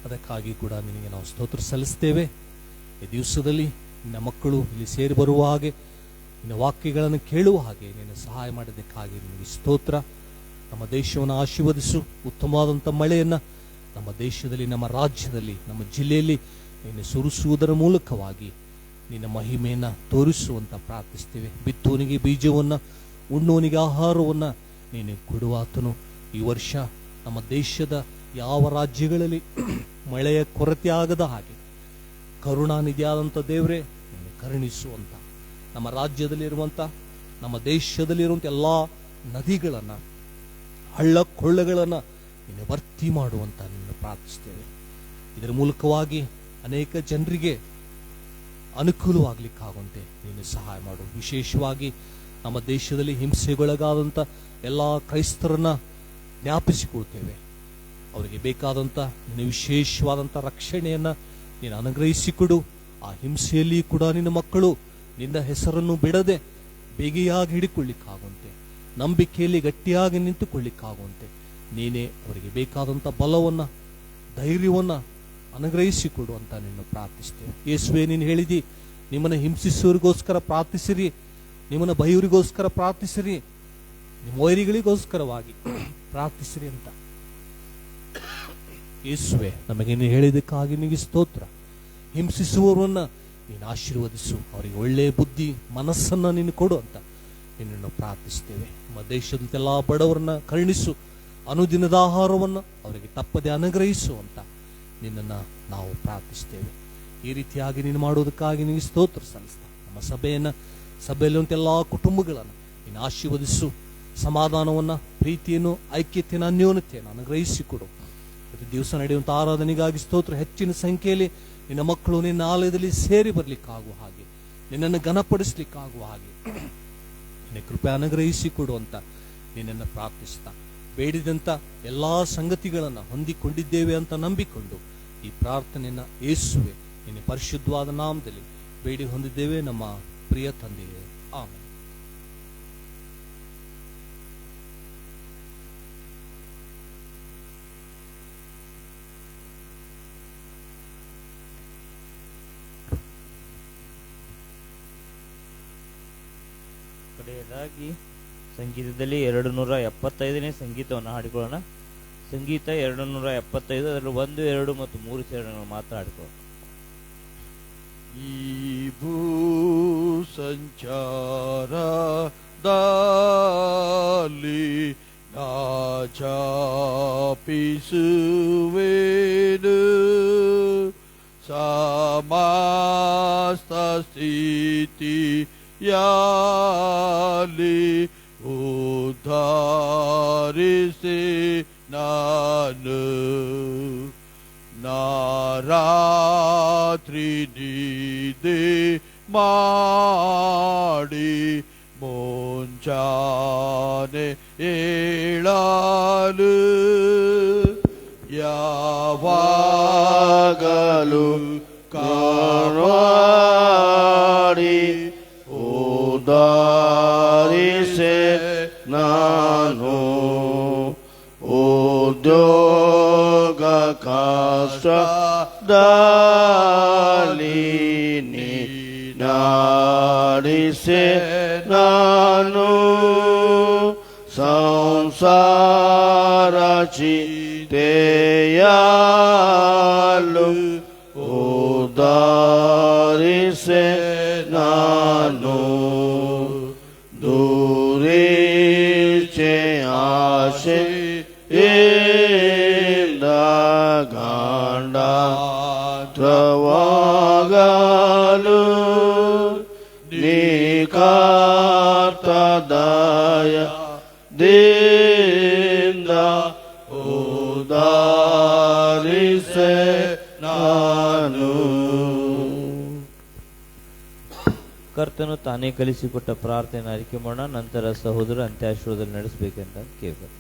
ಅದಕ್ಕಾಗಿ ಕೂಡ ನಿನಗೆ ನಾವು ಸ್ತೋತ್ರ ಸಲ್ಲಿಸ್ತೇವೆ. ಈ ದಿವಸದಲ್ಲಿ ನಿನ್ನ ಮಕ್ಕಳು ಇಲ್ಲಿ ಸೇರಿ ಬರುವ ಹಾಗೆ, ನಿನ್ನ ವಾಕ್ಯಗಳನ್ನು ಕೇಳುವ ಹಾಗೆ ನಿನ್ನ ಸಹಾಯ ಮಾಡಿದ್ದಕ್ಕಾಗಿ ನಿನಗೆ ಸ್ತೋತ್ರ. ನಮ್ಮ ದೇಶವನ್ನು ಆಶೀರ್ವದಿಸು. ಉತ್ತಮವಾದಂಥ ಮಳೆಯನ್ನು ನಮ್ಮ ದೇಶದಲ್ಲಿ, ನಮ್ಮ ರಾಜ್ಯದಲ್ಲಿ, ನಮ್ಮ ಜಿಲ್ಲೆಯಲ್ಲಿ ನೀನು ಸುರಿಸುವುದರ ಮೂಲಕವಾಗಿ ನಿನ್ನ ಮಹಿಮೆಯನ್ನು ತೋರಿಸುವಂತ ಪ್ರಾರ್ಥಿಸ್ತೇವೆ. ಬಿತ್ತುವನಿಗೆ ಬೀಜವನ್ನು, ಉಣ್ಣುವನಿಗೆ ಆಹಾರವನ್ನು ನೀನು ಕೊಡುವಾತನು. ಈ ವರ್ಷ ನಮ್ಮ ದೇಶದ ಯಾವ ರಾಜ್ಯಗಳಲ್ಲಿ ಮಳೆಯ ಕೊರತೆ ಆಗದ ಹಾಗೆ ಕರುಣಾನಿಧಿಯಾದಂಥ ದೇವರೇ ನೀನು ಕರುಣಿಸುವಂತ, ನಮ್ಮ ರಾಜ್ಯದಲ್ಲಿರುವಂಥ, ನಮ್ಮ ದೇಶದಲ್ಲಿರುವಂಥ ಎಲ್ಲ ನದಿಗಳನ್ನು, ಹಳ್ಳ ಕೊಳ್ಳಗಳನ್ನು ನೀನು ಭರ್ತಿ ಮಾಡುವಂತ ನಿನ್ನ ಪ್ರಾರ್ಥಿಸ್ತೇವೆ. ಇದರ ಮೂಲಕವಾಗಿ ಅನೇಕ ಜನರಿಗೆ ಅನುಕೂಲವಾಗಲಿಕ್ಕಾಗುವಂತೆ ನೀನು ಸಹಾಯ ಮಾಡು. ವಿಶೇಷವಾಗಿ ನಮ್ಮ ದೇಶದಲ್ಲಿ ಹಿಂಸೆಗೊಳಗಾದಂಥ ಎಲ್ಲ ಕ್ರೈಸ್ತರನ್ನ ಜ್ಞಾಪಿಸಿಕೊಳ್ತೇವೆ. ಅವರಿಗೆ ಬೇಕಾದಂಥ ನಿನ್ನ ವಿಶೇಷವಾದಂಥ ರಕ್ಷಣೆಯನ್ನು ನೀನು ಅನುಗ್ರಹಿಸಿಕೊಡು. ಆ ಹಿಂಸೆಯಲ್ಲಿ ಕೂಡ ನಿನ್ನ ಮಕ್ಕಳು ನಿನ್ನ ಹೆಸರನ್ನು ಬಿಡದೆ ಬೇಗೆಯಾಗಿ ಹಿಡಿಕೊಳ್ಳಿಕ್ಕಾಗುವಂತೆ, ನಂಬಿಕೆಯಲ್ಲಿ ಗಟ್ಟಿಯಾಗಿ ನಿಂತುಕೊಳ್ಳಿಕ್ಕಾಗುವಂತೆ ನೀನೇ ಅವರಿಗೆ ಬೇಕಾದಂಥ ಬಲವನ್ನು, ಧೈರ್ಯವನ್ನು ಅನುಗ್ರಹಿಸಿಕೊಡು ಅಂತ ನಿನ್ನ ಪ್ರಾರ್ಥಿಸ್ತೇವೆ. ಯೇಸುವೆ, ನೀನು ಹೇಳಿದಿ, ನಿಮ್ಮನ್ನು ಹಿಂಸಿಸುವರಿಗೋಸ್ಕರ ಪ್ರಾರ್ಥಿಸಿರಿ, ನಿಮ್ಮನ್ನು ಬೈಯವರಿಗೋಸ್ಕರ ಪ್ರಾರ್ಥಿಸಿರಿ, ನಿಮ್ಮ ವೈರಿಗಳಿಗೋಸ್ಕರವಾಗಿ ಪ್ರಾರ್ಥಿಸಿರಿ ಅಂತ. ಯೇಸುವೆ, ನಮಗೆ ನೀನು ಹೇಳಿದ್ದಕ್ಕಾಗಿ ನಿನಗೆ ಸ್ತೋತ್ರ. ಹಿಂಸಿಸುವವರನ್ನ ನೀನು ಆಶೀರ್ವದಿಸು, ಅವರಿಗೆ ಒಳ್ಳೆಯ ಬುದ್ಧಿ, ಮನಸ್ಸನ್ನು ನೀನು ಕೊಡು ಅಂತ ನಿನ್ನನ್ನು ಪ್ರಾರ್ಥಿಸ್ತೇವೆ. ನಮ್ಮ ದೇಶದಂತೆಲ್ಲ ಬಡವರನ್ನ ಕರುಣಿಸು, ಅನುದಿನದ ಆಹಾರವನ್ನು ಅವರಿಗೆ ತಪ್ಪದೆ ಅನುಗ್ರಹಿಸು ಅಂತ ನಿನ್ನನ್ನು ನಾವು ಪ್ರಾರ್ಥಿಸ್ತೇವೆ. ಈ ರೀತಿಯಾಗಿ ನೀನು ಮಾಡೋದಕ್ಕಾಗಿ ನಿನಗೆ ಸ್ತೋತ್ರ ಸಲ್ಲಿಸ್ತಾ, ನಮ್ಮ ಸಭೆಯಲ್ಲಿರುವಂಥ ಎಲ್ಲ ಕುಟುಂಬಗಳನ್ನು ನೀನು ಆಶೀರ್ವದಿಸು. ಸಮಾಧಾನವನ್ನು, ಪ್ರೀತಿಯನ್ನು, ಐಕ್ಯತೆಯನ್ನು, ಅನ್ಯೋನ್ಯತೆಯನ್ನು ಅನುಗ್ರಹಿಸಿಕೊಡು. ಪ್ರತಿ ದಿವಸ ನಡೆಯುವಂಥ ಆರಾಧನೆಗಾಗಿ ಸ್ತೋತ್ರ. ಹೆಚ್ಚಿನ ಸಂಖ್ಯೆಯಲ್ಲಿ ನಿನ್ನ ಮಕ್ಕಳು ನಿನ್ನ ಆಲಯದಲ್ಲಿ ಸೇರಿ ಬರಲಿಕ್ಕಾಗುವ ಹಾಗೆ, ನಿನ್ನನ್ನು ಘನಪಡಿಸ್ಲಿಕ್ಕಾಗುವ ಹಾಗೆ ನಿನ್ನ ಕೃಪೆ ಅನುಗ್ರಹಿಸಿಕೊಡು ಅಂತ ನಿನ್ನನ್ನು ಪ್ರಾರ್ಥಿಸ್ತಾ, ಬೇಡಿದಂಥ ಎಲ್ಲ ಸಂಗತಿಗಳನ್ನು ಹೊಂದಿಕೊಂಡಿದ್ದೇವೆ ಅಂತ ನಂಬಿಕೊಂಡು ಈ ಪ್ರಾರ್ಥನೆಯನ್ನು ಯೇಸುವೆ ನಿನ್ನ ಪರಿಶುದ್ಧವಾದ ನಾಮದಲ್ಲಿ ಬೇಡಿ ಹೊಂದಿದ್ದೇವೆ ನಮ್ಮ ಪ್ರಿಯ ತಂದೆಯೇ, ಆಮೆನ್. ಕಡೆಯದಾಗಿ ಸಂಗೀತದಲ್ಲಿ 275ನೇ ಸಂಗೀತವನ್ನು ಹಾಡಿಕೊಳ್ಳೋಣ. ಸಂಗೀತ 275, ಅದರಲ್ಲಿ 1, 2 ಮತ್ತು 3 ಚರಣಗಳನ್ನು ಮಾತ್ರ ಹಾಡಿಕೊಳ್ಳೋಣ. ಈ ಭೂ ಸಂಚಾರದಲ್ಲಿ ನಾಚಾಪಿಸುವೆನು, ಸಮಸ್ತ ಸ್ಥಿತಿಯಲ್ಲಿ ಉದ್ಧಾರಿಸಿ ನಾನು ರಾತ್ರಿ ನಿದ್ದೆ ಮಾಡಿ ಮುಂಜಾನೆ ಏಳಲು ಯಾವಾಗಲೂ ಕಾಣಿ ಉದ್ಯೋಗ ಕಷ್ಟದಲ್ಲಿ ನಾಡಿಸೆ ನಾನು ಸಂಸಾರ ಚಿತೆಯಲು ಉದಾರಿಸೆ ನಾನು ದೂರೀಚೆ ಆಶೆ ಇಂದ ಗಾಂಡಾತ್ರವಾಗಲು ನಿಕಾರ್ತದಯ ದಿಂದ ಉದಾರಿಸೆ ನಾನು. ಕರ್ತನು ತಾನೇ ಕಲಿಸಿಕೊಟ್ಟ ಪ್ರಾರ್ಥನೆ ಆಯ್ಕೆ ಮಾಡೋಣ. ನಂತರ ಸಹೋದರ ಅಂತ್ಯಾಶ್ರದಲ್ಲಿ ನಡೆಸಬೇಕೆಂತ ಕೇಳ್ತಾರೆ.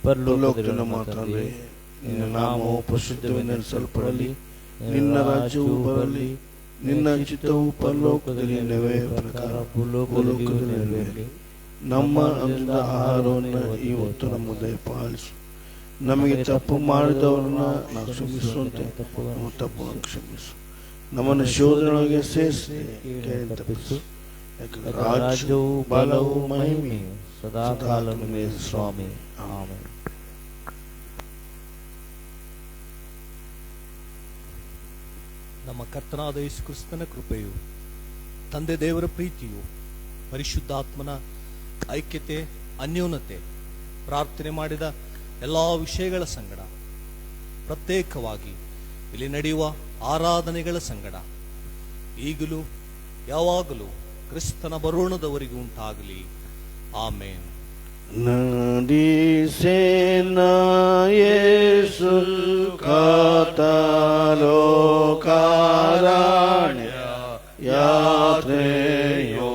ಪರಲೋಕದ ನಮ್ಮ ತಂದೆ, ನಿನ್ನ ನಾಮವು ಪರಿಶುದ್ಧವೆನಿಸಲ್ಪಡಲಿ, ನಿನ್ನ ರಾಜ್ಯವು ಬರಲಿ, ನಿನ್ನ ಚಿತ್ತವು ಪರಲೋಕದಲ್ಲಿ ನೆರವೇರುವ ಪ್ರಕಾರ ಭೂಲೋಕದಲ್ಲಿ ನೆರವೇರಲಿ. ನಮ್ಮ ಅನುದಿನದ ಆಹಾರವನ್ನು ಇವತ್ತು ನಮಗೆ ದಯಪಾಲಿಸು. ನಮಗೆ ತಪ್ಪು ಮಾಡಿದವರನ್ನ ನಾವು ಕ್ಷಮಿಸುವಂತೆ ನಮ್ಮ ತಪ್ಪನ್ನು ಕ್ಷಮಿಸು. ನಮ್ಮನ್ನು ಶೋಧನೆಯೊಳಗೆ ಸೇರಿಸಿ ತಪ್ಪಿಸು. ರಾಜ್ಯವು ಬಲವು ಮಹಿಮೆಯು ಸದಾ ಕಾಲ ನಿಮಗೆ ಸ್ವಾಮಿ. ಆಮೆನ್. ನಮ್ಮ ಕರ್ತನಾದ ಯೇಸು ಕ್ರಿಸ್ತನ ಕೃಪೆಯು, ತಂದೆ ದೇವರ ಪ್ರೀತಿಯು, ಪರಿಶುದ್ಧಾತ್ಮನ ಐಕ್ಯತೆ, ಅನ್ಯೋನ್ಯತೆ, ಪ್ರಾರ್ಥನೆ ಮಾಡಿದ ಎಲ್ಲ ವಿಷಯಗಳ ಸಂಗಡ, ಪ್ರತ್ಯೇಕವಾಗಿ ಇಲ್ಲಿ ನಡೆಯುವ ಆರಾಧನೆಗಳ ಸಂಗಡ, ಈಗಲೂ ಯಾವಾಗಲೂ ಕ್ರಿಸ್ತನ ಬರೋಣದವರೆಗೂ ಉಂಟಾಗಲಿ. ಆಮೇನ್. ನಡಿಸೇನ ಯೇಸು ಕಾತಲೋಕಾರಣ್ಯ ಯಾತ್ರೆಯೋ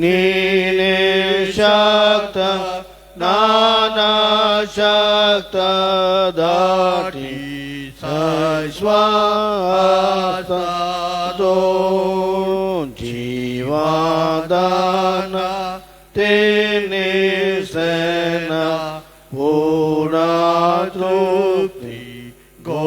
ನೀನೇ ಶಕ್ತ ನಾನಾ ಶಕ್ತ ದಾಟಿ ಶ್ವಾಸದೋ ಜೀವಾದಾನ ತೇನೆ ಸೇನ ಪೂರ್ಣ ತೃಪ್ತಿ ಗೋ